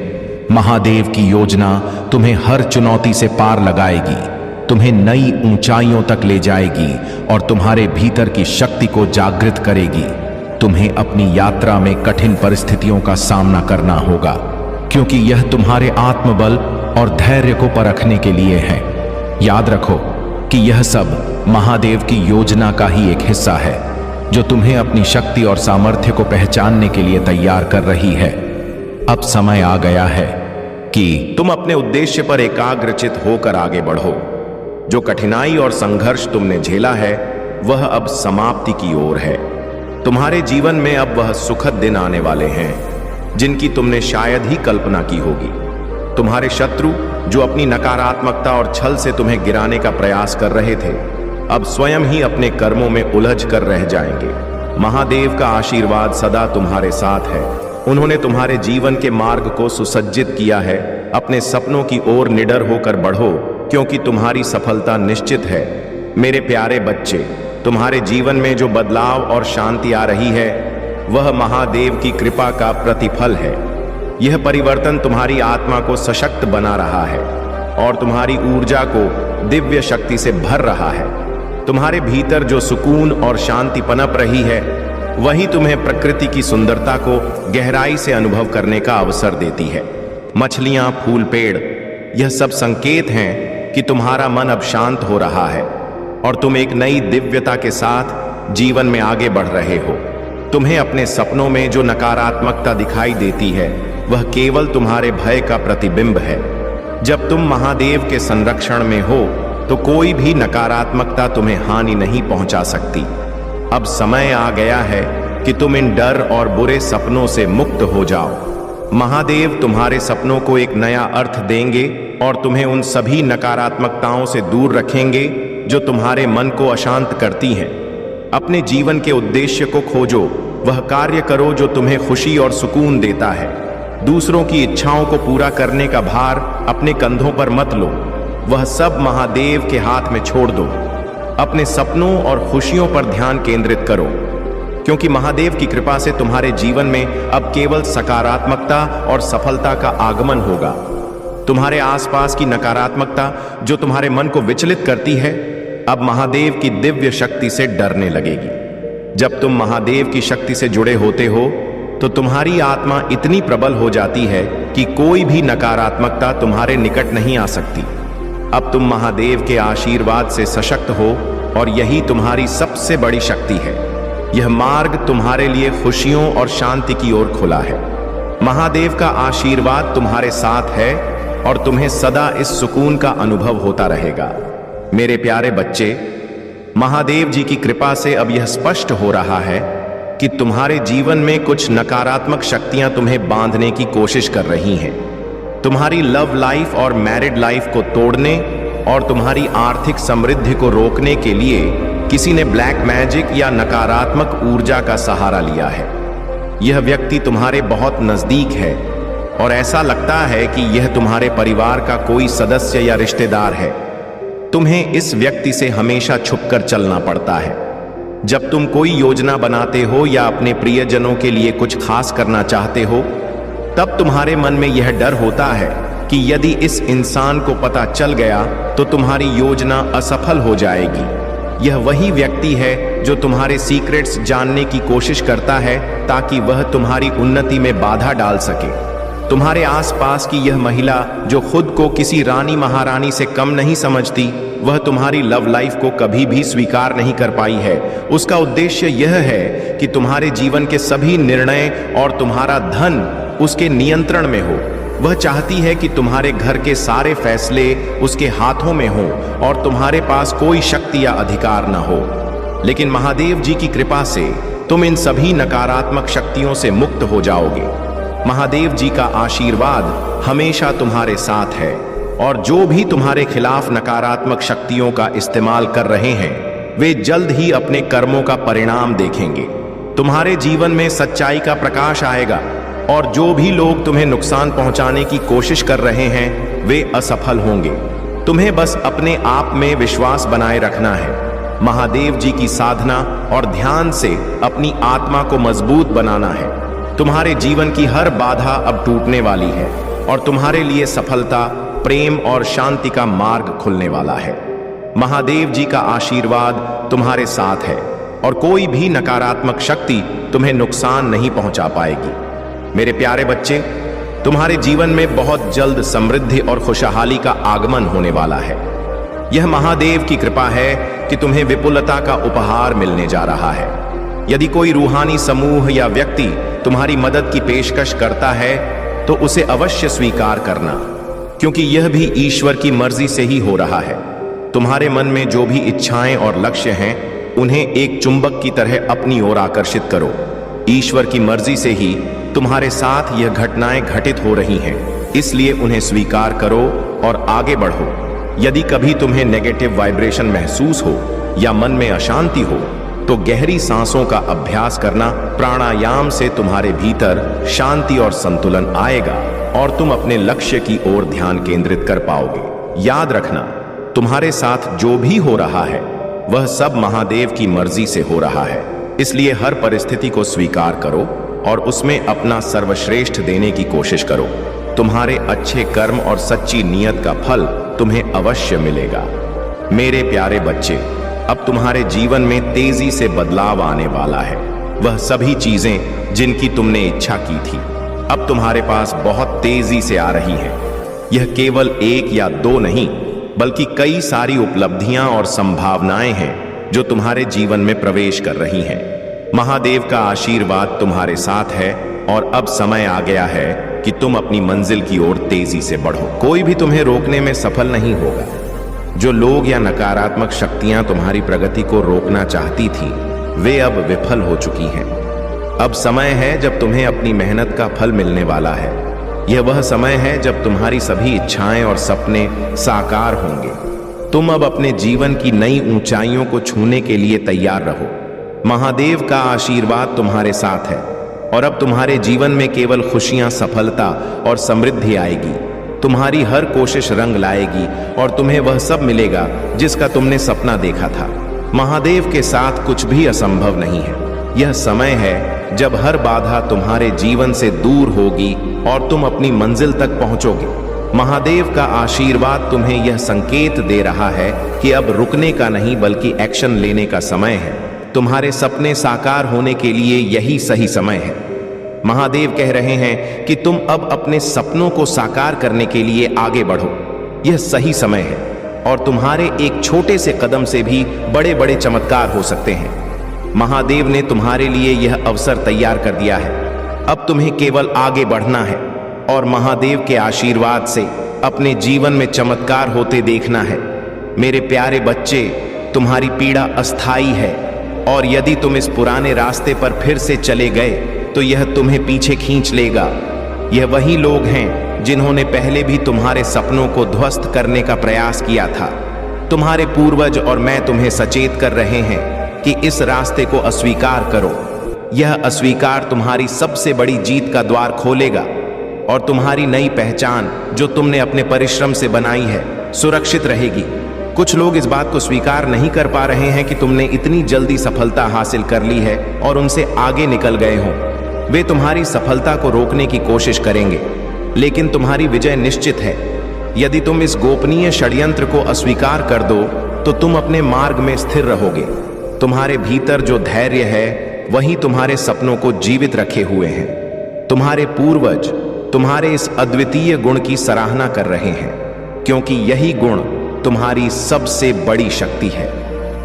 महादेव की योजना तुम्हें हर चुनौती से पार लगाएगी, तुम्हें नई ऊंचाइयों तक ले जाएगी और तुम्हारे भीतर की शक्ति को जागृत करेगी। तुम्हें अपनी यात्रा में कठिन परिस्थितियों का सामना करना होगा, क्योंकि यह तुम्हारे आत्मबल और धैर्य को परखने के लिए है। याद रखो कि यह सब महादेव की योजना का ही एक हिस्सा है, जो तुम्हें अपनी शक्ति और सामर्थ्य को पहचानने के लिए तैयार कर रही है। अब समय आ गया है कि तुम अपने उद्देश्य पर एकाग्रचित होकर आगे बढ़ो। जो कठिनाई और संघर्ष तुमने झेला है वह अब समाप्ति की ओर है। तुम्हारे जीवन में अब वह सुखद दिन आने वाले हैं जिनकी तुमने शायद ही कल्पना की होगी। तुम्हारे शत्रु जो अपनी नकारात्मकता और छल से तुम्हें गिराने का प्रयास कर रहे थे, अब स्वयं ही अपने कर्मों में उलझ कर रह जाएंगे। महादेव का आशीर्वाद सदा तुम्हारे साथ है। उन्होंने तुम्हारे जीवन के मार्ग को सुसज्जित किया है। अपने सपनों की ओर निडर होकर बढ़ो, क्योंकि तुम्हारी सफलता निश्चित है। मेरे प्यारे बच्चे, तुम्हारे जीवन में जो बदलाव और शांति आ रही है वह महादेव की कृपा का प्रतिफल है। यह परिवर्तन तुम्हारी आत्मा को सशक्त बना रहा है और तुम्हारी ऊर्जा को दिव्य शक्ति से भर रहा है। तुम्हारे भीतर जो सुकून और शांति पनप रही है वही तुम्हें प्रकृति की सुंदरता को गहराई से अनुभव करने का अवसर देती है। मछलियां, फूल, पेड़, यह सब संकेत हैं कि तुम्हारा मन अब शांत हो रहा है और तुम एक नई दिव्यता के साथ जीवन में आगे बढ़ रहे हो। तुम्हें अपने सपनों में जो नकारात्मकता दिखाई देती है वह केवल तुम्हारे भय का प्रतिबिंब है। जब तुम महादेव के संरक्षण में हो तो कोई भी नकारात्मकता तुम्हें हानि नहीं पहुंचा सकती। अब समय आ गया है कि तुम इन डर और बुरे सपनों से मुक्त हो जाओ। महादेव तुम्हारे सपनों को एक नया अर्थ देंगे और तुम्हें उन सभी नकारात्मकताओं से दूर रखेंगे जो तुम्हारे मन को अशांत करती हैं। अपने जीवन के उद्देश्य को खोजो, वह कार्य करो जो तुम्हें खुशी और सुकून देता है। दूसरों की इच्छाओं को पूरा करने का भार अपने कंधों पर मत लो, वह सब महादेव के हाथ में छोड़ दो। अपने सपनों और खुशियों पर ध्यान केंद्रित करो, क्योंकि महादेव की कृपा से तुम्हारे जीवन में अब केवल सकारात्मकता और सफलता का आगमन होगा। तुम्हारे आसपास की नकारात्मकता जो तुम्हारे मन को विचलित करती है, अब महादेव की दिव्य शक्ति से डरने लगेगी। जब तुम महादेव की शक्ति से जुड़े होते हो तो तुम्हारी आत्मा इतनी प्रबल हो जाती है कि कोई भी नकारात्मकता तुम्हारे निकट नहीं आ सकती। अब तुम महादेव के आशीर्वाद से सशक्त हो और यही तुम्हारी सबसे बड़ी शक्ति है। यह मार्ग तुम्हारे लिए खुशियों और शांति की ओर खुला है। महादेव का आशीर्वाद तुम्हारे साथ है और तुम्हें सदा इस सुकून का अनुभव होता रहेगा। मेरे प्यारे बच्चे, महादेव जी की कृपा से अब यह स्पष्ट हो रहा है कि तुम्हारे जीवन में कुछ नकारात्मक शक्तियां तुम्हें बांधने की कोशिश कर रही हैं। तुम्हारी लव लाइफ और मैरिड लाइफ को तोड़ने और तुम्हारी आर्थिक समृद्धि को रोकने के लिए किसी ने ब्लैक मैजिक या नकारात्मक ऊर्जा का सहारा लिया है। यह व्यक्ति तुम्हारे बहुत नजदीक है और ऐसा लगता है कि यह तुम्हारे परिवार का कोई सदस्य या रिश्तेदार है। तुम्हें इस व्यक्ति से हमेशा छुपकर चलना पड़ता है। जब तुम कोई योजना बनाते हो या अपने प्रियजनों के लिए कुछ खास करना चाहते हो, तब तुम्हारे मन में यह डर होता है कि यदि इस इंसान को पता चल गया तो तुम्हारी योजना असफल हो जाएगी। यह वही व्यक्ति है जो तुम्हारे सीक्रेट्स जानने की कोशिश करता है ताकि वह तुम्हारी उन्नति में बाधा डाल सके। तुम्हारे आसपास की यह महिला जो खुद को किसी रानी महारानी से कम नहीं समझती, वह तुम्हारी लव लाइफ को कभी भी स्वीकार नहीं कर पाई है। उसका उद्देश्य यह है कि तुम्हारे जीवन के सभी निर्णय और तुम्हारा धन उसके नियंत्रण में हो। वह चाहती है कि तुम्हारे घर के सारे फैसले उसके हाथों में हो और तुम्हारे पास कोई शक्ति या अधिकार न हो। लेकिन महादेव जी की कृपा से तुम इन सभी नकारात्मक शक्तियों से मुक्त हो जाओगे। महादेव जी का आशीर्वाद हमेशा तुम्हारे साथ है और जो भी तुम्हारे खिलाफ नकारात्मक शक्तियों का इस्तेमाल कर रहे हैं, वे जल्द ही अपने कर्मों का परिणाम देखेंगे। तुम्हारे जीवन में सच्चाई का प्रकाश आएगा और जो भी लोग तुम्हें नुकसान पहुंचाने की कोशिश कर रहे हैं, वे असफल होंगे। तुम्हें बस अपने आप में विश्वास बनाए रखना है। महादेव जी की साधना और ध्यान से अपनी आत्मा को मजबूत बनाना है। तुम्हारे जीवन की हर बाधा अब टूटने वाली है और तुम्हारे लिए सफलता, प्रेम और शांति का मार्ग खुलने वाला है। महादेव जी का आशीर्वाद तुम्हारे साथ है और कोई भी नकारात्मक शक्ति तुम्हें नुकसान नहीं पहुंचा पाएगी। मेरे प्यारे बच्चे, तुम्हारे जीवन में बहुत जल्द समृद्धि और खुशहाली का आगमन होने वाला है। यह महादेव की कृपा है कि तुम्हें विपुलता का उपहार मिलने जा रहा है। यदि कोई रूहानी समूह या व्यक्ति तुम्हारी मदद की पेशकश करता है तो उसे अवश्य स्वीकार करना, क्योंकि यह भी ईश्वर की मर्जी से ही हो रहा है। तुम्हारे मन में जो भी इच्छाएं और लक्ष्य हैं, उन्हें एक चुंबक की तरह अपनी ओर आकर्षित करो। ईश्वर की मर्जी से ही तुम्हारे साथ यह घटनाएं घटित हो रही हैं, इसलिए उन्हें स्वीकार करो और आगे बढ़ो। यदि कभी तुम्हें नेगेटिव वाइब्रेशन महसूस हो या मन में अशांति हो, तो गहरी सांसों का अभ्यास करना, प्राणायाम से तुम्हारे भीतर शांति और संतुलन आएगा और तुम अपने लक्ष्य की ओर ध्यान केंद्रित कर पाओगे। याद रखना, तुम्हारे साथ जो भी हो रहा है वह सब महादेव की मर्जी से हो रहा है, इसलिए हर परिस्थिति को स्वीकार करो और उसमें अपना सर्वश्रेष्ठ देने की कोशिश करो। तुम्हारे अच्छे कर्म और सच्ची नियत का फल तुम्हें अवश्य मिलेगा। मेरे प्यारे बच्चे, अब तुम्हारे जीवन में तेजी से बदलाव आने वाला है। वह सभी चीजें जिनकी तुमने इच्छा की थी, अब तुम्हारे पास बहुत तेजी से आ रही हैं। यह केवल एक या दो नहीं, बल्कि कई सारी उपलब्धियां और संभावनाएं हैं जो तुम्हारे जीवन में प्रवेश कर रही हैं। महादेव का आशीर्वाद तुम्हारे साथ है और अब समय आ गया है कि तुम अपनी मंजिल की ओर तेजी से बढ़ो। कोई भी तुम्हें रोकने में सफल नहीं होगा। जो लोग या नकारात्मक शक्तियां तुम्हारी प्रगति को रोकना चाहती थी, वे अब विफल हो चुकी हैं। अब समय है जब तुम्हें अपनी मेहनत का फल मिलने वाला है। यह वह समय है जब तुम्हारी सभी इच्छाएं और सपने साकार होंगे। तुम अब अपने जीवन की नई ऊंचाइयों को छूने के लिए तैयार रहो। महादेव का आशीर्वाद तुम्हारे साथ है और अब तुम्हारे जीवन में केवल खुशियां, सफलता और समृद्धि आएगी। तुम्हारी हर कोशिश रंग लाएगी और तुम्हें वह सब मिलेगा जिसका तुमने सपना देखा था। महादेव के साथ कुछ भी असंभव नहीं है। यह समय है जब हर बाधा तुम्हारे जीवन से दूर होगी और तुम अपनी मंजिल तक पहुंचोगे। महादेव का आशीर्वाद तुम्हें यह संकेत दे रहा है कि अब रुकने का नहीं बल्कि एक्शन लेने का समय है। तुम्हारे सपने साकार होने के लिए यही सही समय है। महादेव कह रहे हैं कि तुम अब अपने सपनों को साकार करने के लिए आगे बढ़ो। यह सही समय है और तुम्हारे एक छोटे से कदम से भी बड़े बड़े चमत्कार हो सकते हैं। महादेव ने तुम्हारे लिए यह अवसर तैयार कर दिया है। अब तुम्हें केवल आगे बढ़ना है और महादेव के आशीर्वाद से अपने जीवन में चमत्कार होते देखना है। मेरे प्यारे बच्चे, तुम्हारी पीड़ा अस्थाई है और यदि तुम इस पुराने रास्ते पर फिर से चले गए तो यह तुम्हें पीछे खींच लेगा। यह वही लोग हैं जिन्होंने पहले भी तुम्हारे सपनों को ध्वस्त करने का प्रयास किया था। तुम्हारे पूर्वज और मैं तुम्हें सचेत कर रहे हैं कि इस रास्ते को अस्वीकार करो। यह अस्वीकार तुम्हारी सबसे बड़ी जीत का द्वार खोलेगा और तुम्हारी नई पहचान जो तुमने अपने परिश्रम से बनाई है सुरक्षित रहेगी। कुछ लोग इस बात को स्वीकार नहीं कर पा रहे हैं कि तुमने इतनी जल्दी सफलता हासिल कर ली है और उनसे आगे निकल गए हो। वे तुम्हारी सफलता को रोकने की कोशिश करेंगे, लेकिन तुम्हारी विजय निश्चित है। यदि तुम इस गोपनीय षड्यंत्र को अस्वीकार कर दो तो तुम अपने मार्ग में स्थिर रहोगे। तुम्हारे भीतर जो धैर्य है वही तुम्हारे सपनों को जीवित रखे हुए हैं। तुम्हारे पूर्वज तुम्हारे इस अद्वितीय गुण की सराहना कर रहे हैं, क्योंकि यही गुण तुम्हारी सबसे बड़ी शक्ति है।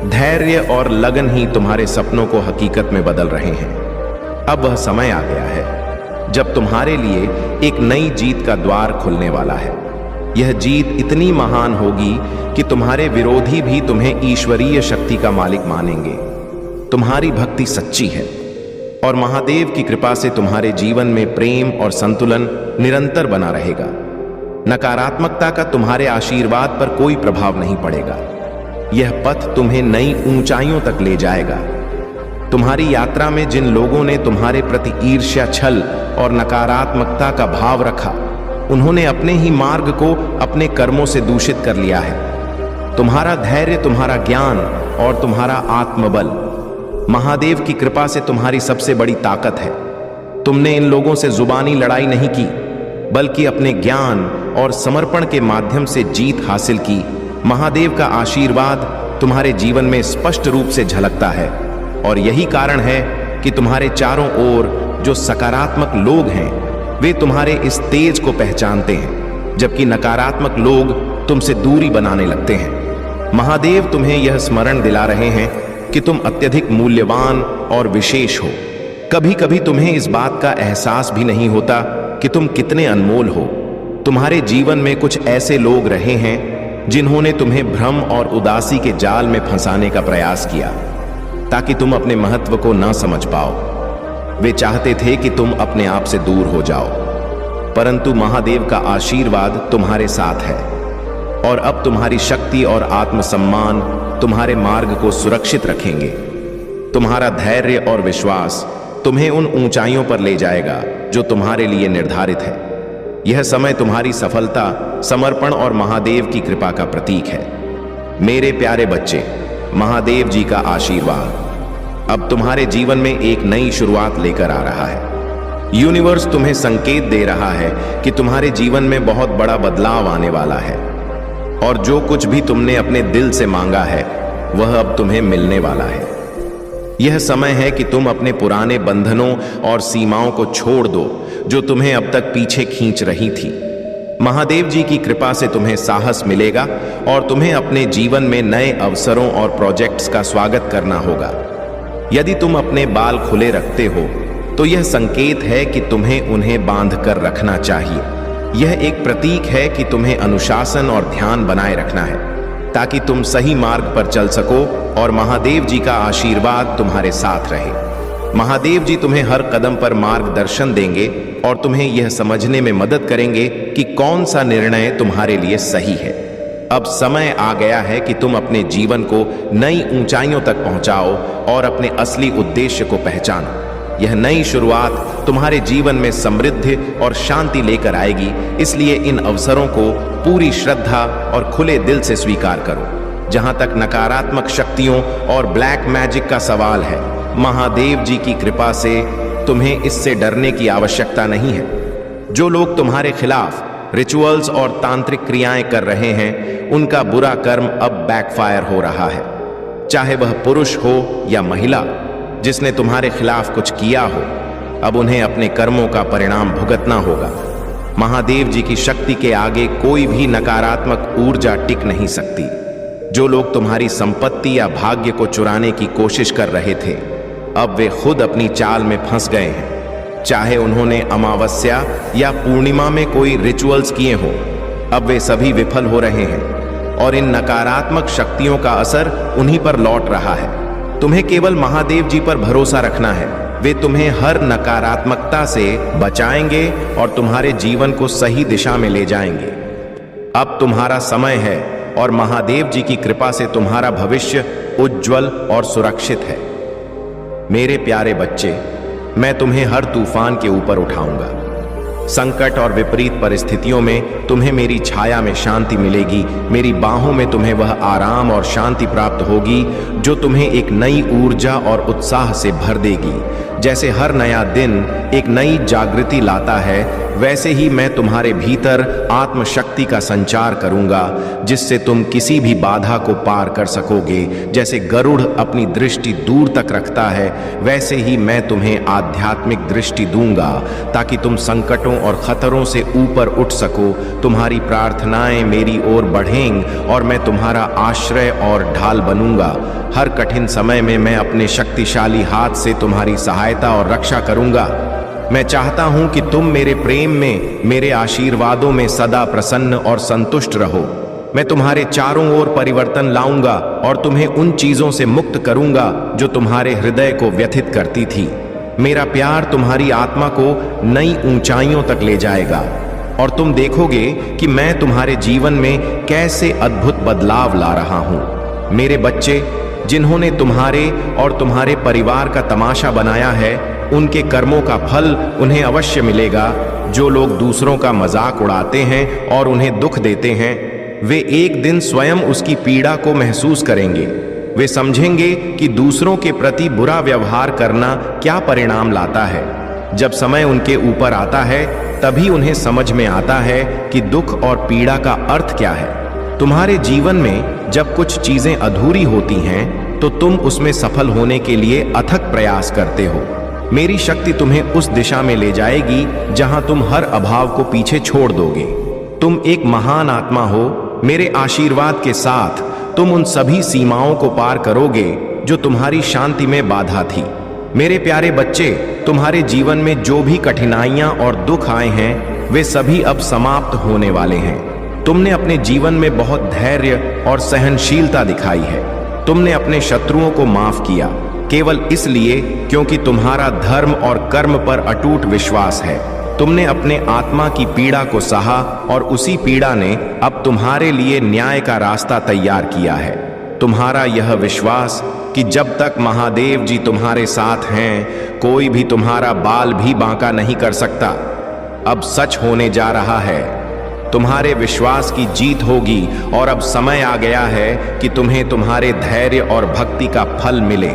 धैर्य और लगन ही तुम्हारे सपनों को हकीकत में बदल रहे हैं। अब वह समय आ गया है जब तुम्हारे लिए एक नई जीत का द्वार खुलने वाला है। यह जीत इतनी महान होगी कि तुम्हारे विरोधी भी तुम्हें ईश्वरीय शक्ति का मालिक मानेंगे। तुम्हारी भक्ति सच्ची है और महादेव की कृपा से तुम्हारे जीवन में प्रेम और संतुलन निरंतर बना रहेगा। नकारात्मकता का तुम्हारे आशीर्वाद पर कोई प्रभाव नहीं पड़ेगा। यह पथ तुम्हें नई ऊंचाइयों तक ले जाएगा। तुम्हारी यात्रा में जिन लोगों ने तुम्हारे प्रति ईर्ष्या, छल और नकारात्मकता का भाव रखा, उन्होंने अपने ही मार्ग को अपने कर्मों से दूषित कर लिया है। तुम्हारा धैर्य, तुम्हारा ज्ञान और तुम्हारा आत्मबल महादेव की कृपा से तुम्हारी सबसे बड़ी ताकत है। तुमने इन लोगों से जुबानी लड़ाई नहीं की, बल्कि अपने ज्ञान और समर्पण के माध्यम से जीत हासिल की। महादेव का आशीर्वाद तुम्हारे जीवन में स्पष्ट रूप से झलकता है और यही कारण है कि तुम्हारे चारों ओर जो सकारात्मक लोग हैं वे तुम्हारे इस तेज को पहचानते हैं, जबकि नकारात्मक लोग तुमसे दूरी बनाने लगते हैं। महादेव तुम्हें यह स्मरण दिला रहे हैं कि तुम अत्यधिक मूल्यवान और विशेष हो। कभी कभी तुम्हें इस बात का एहसास भी नहीं होता कि तुम कितने अनमोल हो। तुम्हारे जीवन में कुछ ऐसे लोग रहे हैं जिन्होंने तुम्हें भ्रम और उदासी के जाल में फंसाने का प्रयास किया ताकि तुम अपने महत्व को न समझ पाओ। वे चाहते थे कि तुम अपने आप से दूर हो जाओ, परंतु महादेव का आशीर्वाद तुम्हारे साथ है और अब तुम्हारी शक्ति और आत्मसम्मान तुम्हारे मार्ग को सुरक्षित रखेंगे। तुम्हारा धैर्य और विश्वास तुम्हें उन ऊंचाइयों पर ले जाएगा जो तुम्हारे लिए निर्धारित है। यह समय तुम्हारी सफलता, समर्पण और महादेव की कृपा का प्रतीक है। मेरे प्यारे बच्चे, महादेव जी का आशीर्वाद अब तुम्हारे जीवन में एक नई शुरुआत लेकर आ रहा है। यूनिवर्स तुम्हें संकेत दे रहा है कि तुम्हारे जीवन में बहुत बड़ा बदलाव आने वाला है और जो कुछ भी तुमने अपने दिल से मांगा है वह अब तुम्हें मिलने वाला है। यह समय है कि तुम अपने पुराने बंधनों और सीमाओं को छोड़ दो जो तुम्हें अब तक पीछे खींच रही थी। महादेव जी की कृपा से तुम्हें साहस मिलेगा और तुम्हें अपने जीवन में नए अवसरों और प्रोजेक्ट्स का स्वागत करना होगा। यदि तुम अपने बाल खुले रखते हो तो यह संकेत है कि तुम्हें उन्हें बांध कर रखना चाहिए। यह एक प्रतीक है कि तुम्हें अनुशासन और ध्यान बनाए रखना है। ताकि तुम सही मार्ग पर चल सको और महादेव जी का आशीर्वाद तुम्हारे साथ रहे। महादेव जी तुम्हें हर कदम पर मार्गदर्शन देंगे और तुम्हें यह समझने में मदद करेंगे कि कौन सा निर्णय तुम्हारे लिए सही है। अब समय आ गया है कि तुम अपने जीवन को नई ऊंचाइयों तक पहुंचाओ और अपने असली उद्देश्य को पहचानो। यह नई शुरुआत तुम्हारे जीवन में समृद्धि और शांति लेकर आएगी, इसलिए इन अवसरों को पूरी श्रद्धा और खुले दिल से स्वीकार करो। जहां तक नकारात्मक शक्तियों और ब्लैक मैजिक का सवाल है, महादेव जी की कृपा से तुम्हें इससे डरने की आवश्यकता नहीं है। जो लोग तुम्हारे खिलाफ रिचुअल्स और तांत्रिक क्रियाएं कर रहे हैं, उनका बुरा कर्म अब बैकफायर हो रहा है। चाहे वह पुरुष हो या महिला जिसने तुम्हारे खिलाफ कुछ किया हो, अब उन्हें अपने कर्मों का परिणाम भुगतना होगा। महादेव जी की शक्ति के आगे कोई भी नकारात्मक ऊर्जा टिक नहीं सकती। जो लोग तुम्हारी संपत्ति या भाग्य को चुराने की कोशिश कर रहे थे, अब वे खुद अपनी चाल में फंस गए हैं। चाहे उन्होंने अमावस्या या पूर्णिमा में कोई रिचुअल्स किए हों, अब वे सभी विफल हो रहे हैं और इन नकारात्मक शक्तियों का असर उन्हीं पर लौट रहा है। तुम्हें केवल महादेव जी पर भरोसा रखना है। वे तुम्हें हर नकारात्मकता से बचाएंगे और तुम्हारे जीवन को सही दिशा में ले जाएंगे। अब तुम्हारा समय है और महादेव जी की कृपा से तुम्हारा भविष्य उज्जवल और सुरक्षित है। मेरे प्यारे बच्चे, मैं तुम्हें हर तूफान के ऊपर उठाऊंगा। संकट और विपरीत परिस्थितियों में तुम्हें मेरी छाया में शांति मिलेगी। मेरी बाहों में तुम्हें वह आराम और शांति प्राप्त होगी जो तुम्हें एक नई ऊर्जा और उत्साह से भर देगी। जैसे हर नया दिन एक नई जागृति लाता है, वैसे ही मैं तुम्हारे भीतर आत्मशक्ति का संचार करूंगा, जिससे तुम किसी भी बाधा को पार कर सकोगे। जैसे गरुड़ अपनी दृष्टि दूर तक रखता है, वैसे ही मैं तुम्हें आध्यात्मिक दृष्टि दूंगा ताकि तुम संकटों और खतरों से ऊपर उठ सको। तुम्हारी प्रार्थनाएं मेरी ओर बढ़ेंगी और मैं तुम्हारा आश्रय और ढाल बनूंगा। हर कठिन समय में मैं अपने शक्तिशाली हाथ से तुम्हारी सहायता और रक्षा करूंगा। मैं चाहता हूं कि तुम मेरे प्रेम में, मेरे आशीर्वादों में सदा प्रसन्न और संतुष्ट रहो। मैं तुम्हारे चारों ओर परिवर्तन लाऊंगा और तुम्हें उन चीजों से मुक्त करूंगा जो तुम्हारे हृदय को व्यथित करती थी। मेरा प्यार तुम्हारी आत्मा को नई ऊंचाइयों तक ले जाएगा और तुम देखोगे कि मैं तुम्हारे जीवन में कैसे अद्भुत बदलाव ला रहा हूं। मेरे बच्चे, जिन्होंने तुम्हारे और तुम्हारे परिवार का तमाशा बनाया है, उनके कर्मों का फल उन्हें अवश्य मिलेगा। जो लोग दूसरों का मजाक उड़ाते हैं और उन्हें दुख देते हैं, वे एक दिन स्वयं उसकी पीड़ा को महसूस करेंगे। वे समझेंगे कि दूसरों के प्रति बुरा व्यवहार करना क्या परिणाम लाता है। जब समय उनके ऊपर आता है, तभी उन्हें समझ में आता है कि दुख और पीड़ा का अर्थ क्या है। तुम्हारे जीवन में जब कुछ चीजें अधूरी होती हैं, तो तुम उसमें सफल होने के लिए अथक प्रयास करते हो। मेरी शक्ति तुम्हें उस दिशा में ले जाएगी जहां तुम हर अभाव को पीछे छोड़ दोगे। तुम एक महान आत्मा हो। मेरे आशीर्वाद के साथ तुम उन सभी सीमाओं को पार करोगे जो तुम्हारी शांति में बाधा थी। मेरे प्यारे बच्चे, तुम्हारे जीवन में जो भी कठिनाइयां और दुख आए हैं, वे सभी अब समाप्त होने वाले हैं। तुमने अपने जीवन में बहुत धैर्य और सहनशीलता दिखाई है। तुमने अपने शत्रुओं को माफ किया, केवल इसलिए क्योंकि तुम्हारा धर्म और कर्म पर अटूट विश्वास है। तुमने अपने आत्मा की पीड़ा को सहा और उसी पीड़ा ने अब तुम्हारे लिए न्याय का रास्ता तैयार किया है। तुम्हारा यह विश्वास कि जब तक महादेव जी तुम्हारे साथ हैं, कोई भी तुम्हारा बाल भी बांका नहीं कर सकता, अब सच होने जा रहा है। तुम्हारे विश्वास की जीत होगी और अब समय आ गया है कि तुम्हें तुम्हारे धैर्य और भक्ति का फल मिले।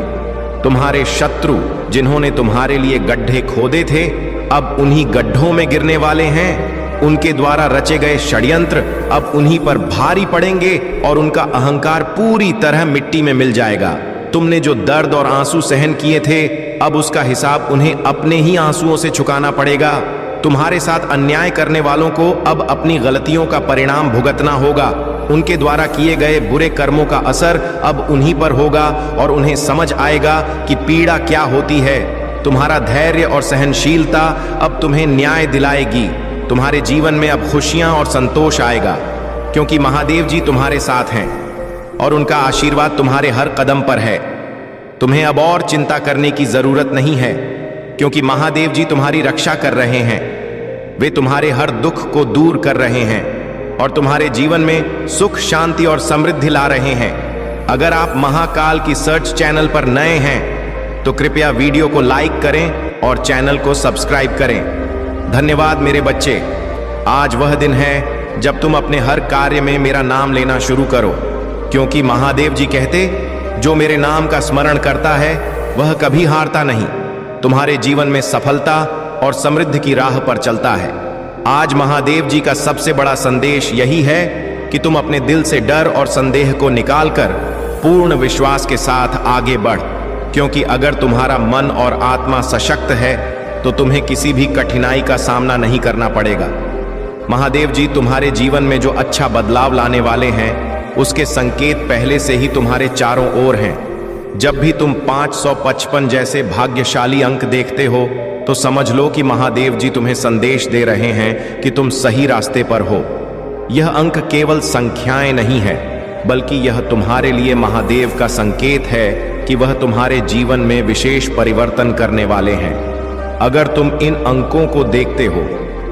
तुम्हारे शत्रु, जिन्होंने तुम्हारे लिए गड्ढे खोदे थे, अब उन्हीं गड्ढों में गिरने वाले हैं। उनके द्वारा रचे गए षड्यंत्र अब उन्हीं पर भारी पड़ेंगे और उनका अहंकार पूरी तरह मिट्टी में मिल जाएगा। तुमने जो दर्द और आंसू सहन किए थे, अब उसका हिसाब उन्हें अपने ही आंसुओं से चुकाना पड़ेगा। तुम्हारे साथ अन्याय करने वालों को अब अपनी गलतियों का परिणाम भुगतना होगा। उनके द्वारा किए गए बुरे कर्मों का असर अब उन्हीं पर होगा और उन्हें समझ आएगा कि पीड़ा क्या होती है। तुम्हारा धैर्य और सहनशीलता अब तुम्हें न्याय दिलाएगी। तुम्हारे जीवन में अब खुशियां और संतोष आएगा, क्योंकि महादेव जी तुम्हारे साथ हैं। और उनका आशीर्वाद तुम्हारे हर कदम पर है। तुम्हें अब और चिंता करने की जरूरत नहीं है, क्योंकि महादेव जी तुम्हारी रक्षा कर रहे हैं। वे तुम्हारे हर दुख को दूर कर रहे हैं और तुम्हारे जीवन में सुख, शांति और समृद्धि ला रहे हैं। अगर आप महाकाल की सर्च चैनल पर नए हैं तो कृपया वीडियो को लाइक करें और चैनल को सब्सक्राइब करें। धन्यवाद मेरे बच्चे। आज वह दिन है जब तुम अपने हर कार्य में मेरा नाम लेना शुरू करो, क्योंकि महादेव जी कहते, जो मेरे नाम का स्मरण करता है वह कभी हारता नहीं, तुम्हारे जीवन में सफलता और समृद्धि की राह पर चलता है। आज महादेव जी का सबसे बड़ा संदेश यही है कि तुम अपने दिल से डर और संदेह को निकालकर पूर्ण विश्वास के साथ आगे बढ़, क्योंकि अगर तुम्हारा मन और आत्मा सशक्त है तो तुम्हें किसी भी कठिनाई का सामना नहीं करना पड़ेगा। महादेव जी तुम्हारे जीवन में जो अच्छा बदलाव लाने वाले हैं, उसके संकेत पहले से ही तुम्हारे चारों ओर हैं। जब भी तुम 555 जैसे भाग्यशाली अंक देखते हो तो समझ लो कि महादेव जी तुम्हें संदेश दे रहे हैं कि तुम सही रास्ते पर हो। यह अंक केवल संख्याएं नहीं है, बल्कि यह तुम्हारे लिए महादेव का संकेत है कि वह तुम्हारे जीवन में विशेष परिवर्तन करने वाले हैं। अगर तुम इन अंकों को देखते हो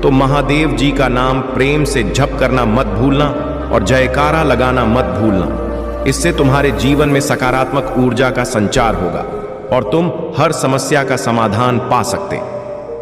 तो महादेव जी का नाम प्रेम से जप करना मत भूलना और जयकारा लगाना मत भूलना। इससे तुम्हारे जीवन में सकारात्मक ऊर्जा का संचार होगा और तुम हर समस्या का समाधान पा सकते।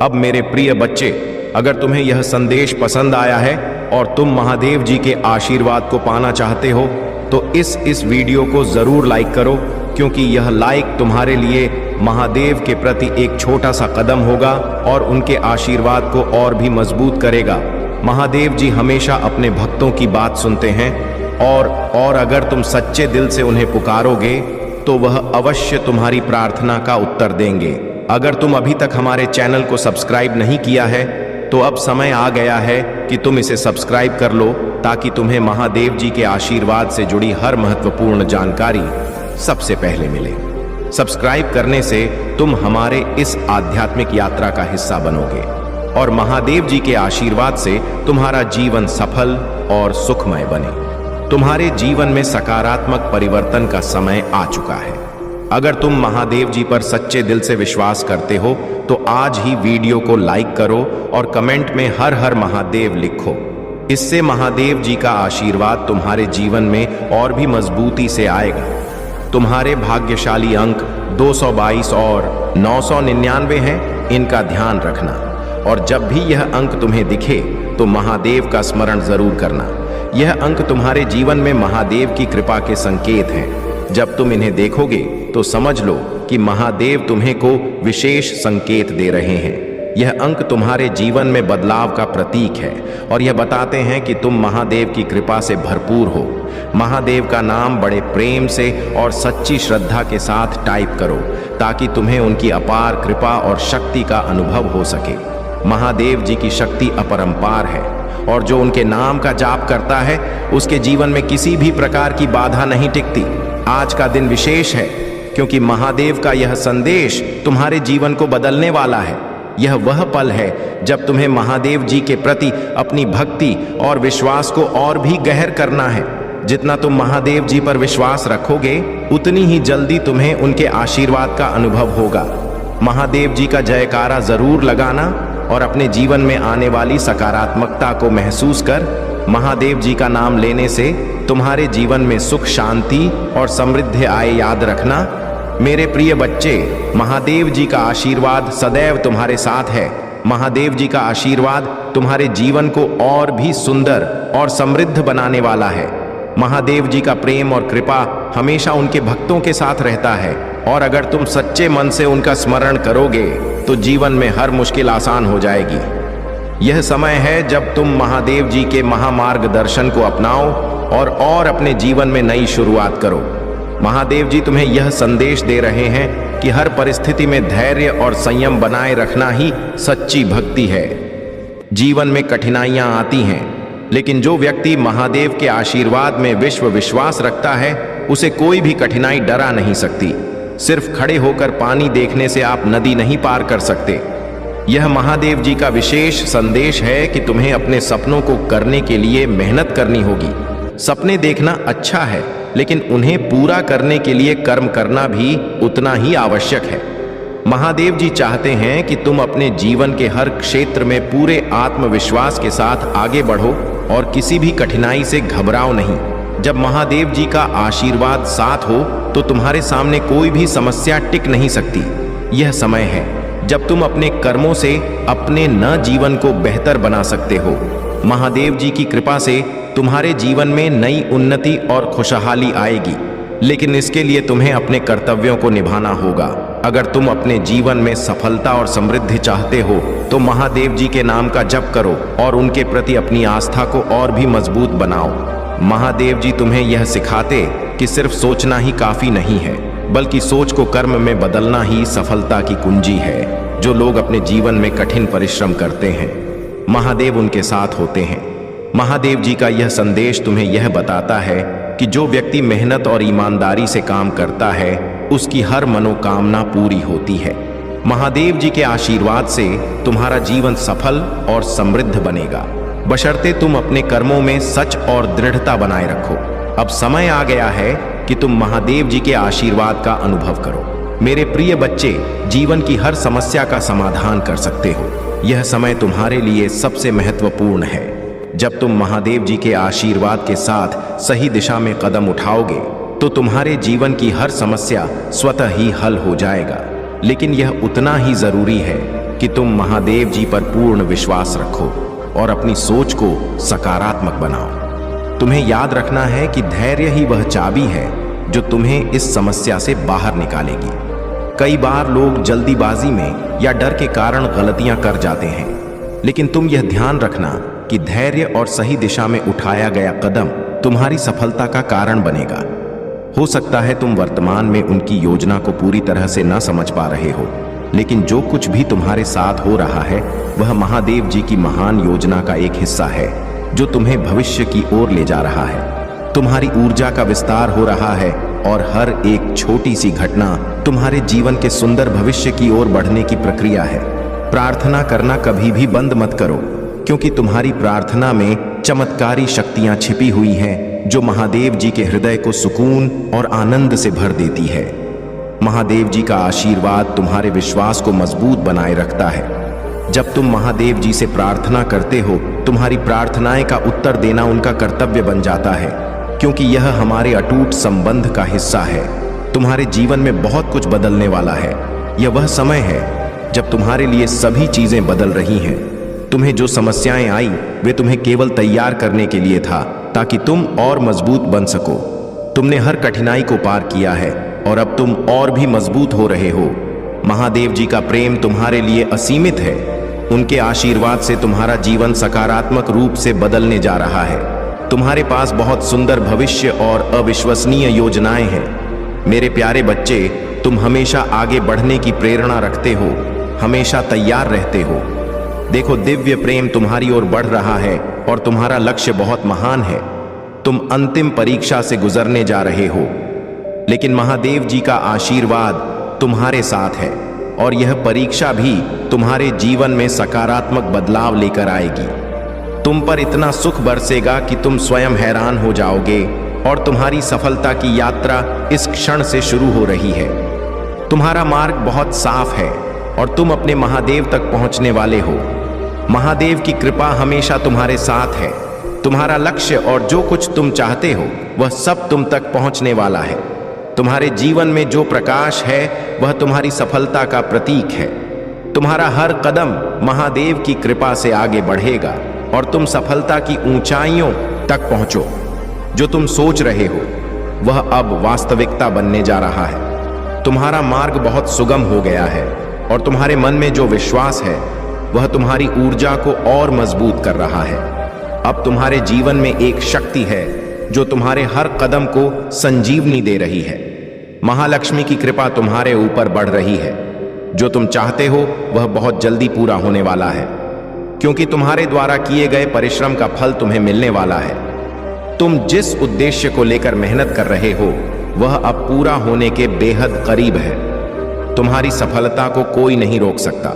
अब मेरे प्रिय बच्चे, अगर तुम्हें यह संदेश पसंद आया है और तुम महादेव जी के आशीर्वाद को पाना चाहते हो तो इस वीडियो को जरूर लाइक करो, क्योंकि यह लाइक तुम्हारे लिए महादेव के प्रति एक छोटा सा कदम होगा और उनके आशीर्वाद को और भी मजबूत करेगा। महादेव जी हमेशा अपने भक्तों की बात सुनते हैं और अगर तुम सच्चे दिल से उन्हें पुकारोगे तो वह अवश्य तुम्हारी प्रार्थना का उत्तर देंगे। अगर तुम अभी तक हमारे चैनल को सब्सक्राइब नहीं किया है तो अब समय आ गया है कि तुम इसे सब्सक्राइब कर लो, ताकि तुम्हें महादेव जी के आशीर्वाद से जुड़ी हर महत्वपूर्ण जानकारी सबसे पहले मिले। सब्सक्राइब करने से तुम हमारे इस आध्यात्मिक यात्रा का हिस्सा बनोगे और महादेव जी के आशीर्वाद से तुम्हारा जीवन सफल और सुखमय बने। तुम्हारे जीवन में सकारात्मक परिवर्तन का समय आ चुका है। अगर तुम महादेव जी पर सच्चे दिल से विश्वास करते हो तो आज ही वीडियो को लाइक करो और कमेंट में हर हर महादेव लिखो। इससे महादेव जी का आशीर्वाद तुम्हारे जीवन में और भी मजबूती से आएगा। तुम्हारे भाग्यशाली अंक 222 और 999 हैं, इनका ध्यान रखना। और जब भी यह अंक तुम्हें दिखे तो महादेव का स्मरण जरूर करना। यह अंक तुम्हारे जीवन में महादेव की कृपा के संकेत हैं। जब तुम इन्हें देखोगे तो समझ लो कि महादेव तुम्हें को विशेष संकेत दे रहे हैं। यह अंक तुम्हारे जीवन में बदलाव का प्रतीक है और यह बताते हैं कि तुम महादेव की कृपा से भरपूर हो। महादेव का नाम बड़े प्रेम से और सच्ची श्रद्धा के साथ टाइप करो, ताकि तुम्हें उनकी अपार कृपा और शक्ति का अनुभव हो सके। महादेव जी की शक्ति अपरंपार है और जो उनके नाम का जाप करता है उसके जीवन में किसी भी प्रकार की बाधा नहीं टिकती। आज का दिन विशेष है क्योंकि महादेव का यह संदेश तुम्हारे जीवन को बदलने वाला है। यह वह पल है जब तुम्हें महादेव जी के प्रति अपनी भक्ति और विश्वास को और भी गहर करना है। जितना तुम महादेव जी पर विश्वास रखोगे उतनी ही जल्दी तुम्हें उनके आशीर्वाद का अनुभव होगा। महादेव जी का जयकारा जरूर लगाना और अपने जीवन में आने वाली सकारात्मकता को महसूस कर महादेव जी का नाम लेने से तुम्हारे जीवन में सुख, शांति और समृद्धि आए। याद रखना मेरे प्रिय बच्चे, महादेव जी का आशीर्वाद सदैव तुम्हारे साथ है। महादेव जी का आशीर्वाद तुम्हारे जीवन को और भी सुंदर और समृद्ध बनाने वाला है। महादेव जी का प्रेम और कृपा हमेशा उनके भक्तों के साथ रहता है और अगर तुम सच्चे मन से उनका स्मरण करोगे तो जीवन में हर मुश्किल आसान हो जाएगी। यह समय है जब तुम महादेव जी के महामार्गदर्शन को अपनाओ और अपने जीवन में नई शुरुआत करो। महादेव जी तुम्हें यह संदेश दे रहे हैं कि हर परिस्थिति में धैर्य और संयम बनाए रखना ही सच्ची भक्ति है। जीवन में कठिनाइयां आती हैं, लेकिन जो व्यक्ति महादेव के आशीर्वाद में विश्वास रखता है उसे कोई भी कठिनाई डरा नहीं सकती। सिर्फ खड़े होकर पानी देखने से आप नदी नहीं पार कर सकते। यह महादेव जी का विशेष संदेश है कि तुम्हें अपने सपनों को करने के लिए मेहनत करनी होगी। सपने देखना अच्छा है, लेकिन उन्हें पूरा करने के लिए कर्म करना भी उतना ही आवश्यक है। महादेव जी चाहते हैं कि तुम अपने जीवन के हर क्षेत्र में पूरे आत्मविश्वास के साथ आगे बढ़ो और किसी भी कठिनाई से घबराओ नहीं। जब महादेव जी का आशीर्वाद साथ हो तो तुम्हारे सामने कोई भी समस्या टिक नहीं सकती। यह समय है जब तुम अपने कर्मों से अपने न जीवन को बेहतर बना सकते हो। महादेव जी की कृपा से तुम्हारे जीवन में नई उन्नति और खुशहाली आएगी, लेकिन इसके लिए तुम्हें अपने कर्तव्यों को निभाना होगा। अगर तुम अपने जीवन में सफलता और समृद्धि चाहते हो तो महादेव जी के नाम का जप करो और उनके प्रति अपनी आस्था को और भी मजबूत बनाओ। महादेव जी तुम्हें यह सिखाते कि सिर्फ सोचना ही काफी नहीं है, बल्कि सोच को कर्म में बदलना ही सफलता की कुंजी है। जो लोग अपने जीवन में कठिन परिश्रम करते हैं, महादेव उनके साथ होते हैं। महादेव जी का यह संदेश तुम्हें यह बताता है कि जो व्यक्ति मेहनत और ईमानदारी से काम करता है उसकी हर मनोकामना पूरी होती है। महादेव जी के आशीर्वाद से तुम्हारा जीवन सफल और समृद्ध बनेगा, बशर्ते तुम अपने कर्मों में सच और दृढ़ता बनाए रखो। अब समय आ गया है कि तुम महादेव जी के आशीर्वाद का अनुभव करो। मेरे प्रिय बच्चे, जीवन की हर समस्या का समाधान कर सकते हो। यह समय तुम्हारे लिए सबसे महत्वपूर्ण है। जब तुम महादेव जी के आशीर्वाद के साथ सही दिशा में कदम उठाओगे तो तुम्हारे जीवन की हर समस्या स्वतः ही हल हो जाएगा। लेकिन यह उतना ही जरूरी है कि तुम महादेव जी पर पूर्ण विश्वास रखो और अपनी सोच को सकारात्मक बनाओ। तुम्हें याद रखना है कि धैर्य ही वह चाबी है जो तुम्हें इस समस्या से बाहर निकालेगी। कई बार लोग जल्दीबाजी में या डर के कारण गलतियां कर जाते हैं, लेकिन तुम यह ध्यान रखना कि धैर्य और सही दिशा में उठाया गया कदम तुम्हारी सफलता का कारण बनेगा। हो सकता है तुम वर्तमान में उनकी योजना को पूरी तरह से न समझ पा रहे हो, लेकिन जो कुछ भी तुम्हारे साथ हो रहा है वह महादेव जी की महान योजना का एक हिस्सा है जो तुम्हें भविष्य की ओर ले जा रहा है। तुम्हारी ऊर्जा का विस्तार हो रहा है और हर एक छोटी सी घटना तुम्हारे जीवन के सुंदर भविष्य की ओर बढ़ने की प्रक्रिया है। प्रार्थना करना कभी भी बंद मत करो, क्योंकि तुम्हारी प्रार्थना में चमत्कारी शक्तियां छिपी हुई हैं जो महादेव जी के हृदय को सुकून और आनंद से भर देती है। महादेव जी का आशीर्वाद तुम्हारे विश्वास को मजबूत बनाए रखता है। जब तुम महादेव जी से प्रार्थना करते हो, तुम्हारी प्रार्थनाएं का उत्तर देना उनका कर्तव्य बन जाता है, क्योंकि यह हमारे अटूट संबंध का हिस्सा है। तुम्हारे जीवन में बहुत कुछ बदलने वाला है। यह वह समय है जब तुम्हारे लिए सभी चीजें बदल रही हैं। तुम्हें जो समस्याएं आई वे तुम्हें केवल तैयार करने के लिए था, ताकि तुम और मजबूत बन सको। तुमने हर कठिनाई को पार किया है और अब तुम और भी मजबूत हो रहे हो। महादेव जी का प्रेम तुम्हारे लिए असीमित है। उनके आशीर्वाद से तुम्हारा जीवन सकारात्मक रूप से बदलने जा रहा है। तुम्हारे पास बहुत सुंदर भविष्य और अविश्वसनीय योजनाएं हैं। मेरे प्यारे बच्चे, तुम हमेशा आगे बढ़ने की प्रेरणा रखते हो, हमेशा तैयार रहते हो। देखो, दिव्य प्रेम तुम्हारी ओर बढ़ रहा है और तुम्हारा लक्ष्य बहुत महान है। तुम अंतिम परीक्षा से गुजरने जा रहे हो, लेकिन महादेव जी का आशीर्वाद तुम्हारे साथ है और यह परीक्षा भी तुम्हारे जीवन में सकारात्मक बदलाव लेकर आएगी। तुम पर इतना सुख बरसेगा कि तुम स्वयं हैरान हो जाओगे और तुम्हारी सफलता की यात्रा इस क्षण से शुरू हो रही है। तुम्हारा मार्ग बहुत साफ है और तुम अपने महादेव तक पहुंचने वाले हो। महादेव की कृपा हमेशा तुम्हारे साथ है। तुम्हारा लक्ष्य और जो कुछ तुम चाहते हो वह सब तुम तक पहुंचने वाला है। तुम्हारे जीवन में जो प्रकाश है वह तुम्हारी सफलता का प्रतीक है। तुम्हारा हर कदम महादेव की कृपा से आगे बढ़ेगा और तुम सफलता की ऊंचाइयों तक पहुंचो। जो तुम सोच रहे हो वह अब वास्तविकता बनने जा रहा है। तुम्हारा मार्ग बहुत सुगम हो गया है और तुम्हारे मन में जो विश्वास है वह तुम्हारी ऊर्जा को और मजबूत कर रहा है। अब तुम्हारे जीवन में एक शक्ति है जो तुम्हारे हर कदम को संजीवनी दे रही है। महालक्ष्मी की कृपा तुम्हारे ऊपर बढ़ रही है। जो तुम चाहते हो वह बहुत जल्दी पूरा होने वाला है, क्योंकि तुम्हारे द्वारा किए गए परिश्रम का फल तुम्हें मिलने वाला है। तुम जिस उद्देश्य को लेकर मेहनत कर रहे हो वह अब पूरा होने के बेहद करीब है। तुम्हारी सफलता को कोई नहीं रोक सकता।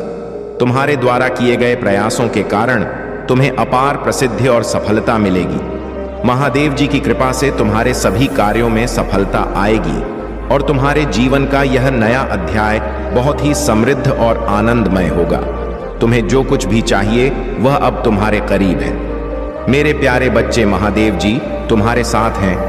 तुम्हारे द्वारा किए गए प्रयासों के कारण तुम्हें अपार प्रसिद्धि और सफलता मिलेगी। महादेव जी की कृपा से तुम्हारे सभी कार्यों में सफलता आएगी और तुम्हारे जीवन का यह नया अध्याय बहुत ही समृद्ध और आनंदमय होगा। तुम्हें जो कुछ भी चाहिए वह अब तुम्हारे करीब है। मेरे प्यारे बच्चे, महादेव जी तुम्हारे साथ हैं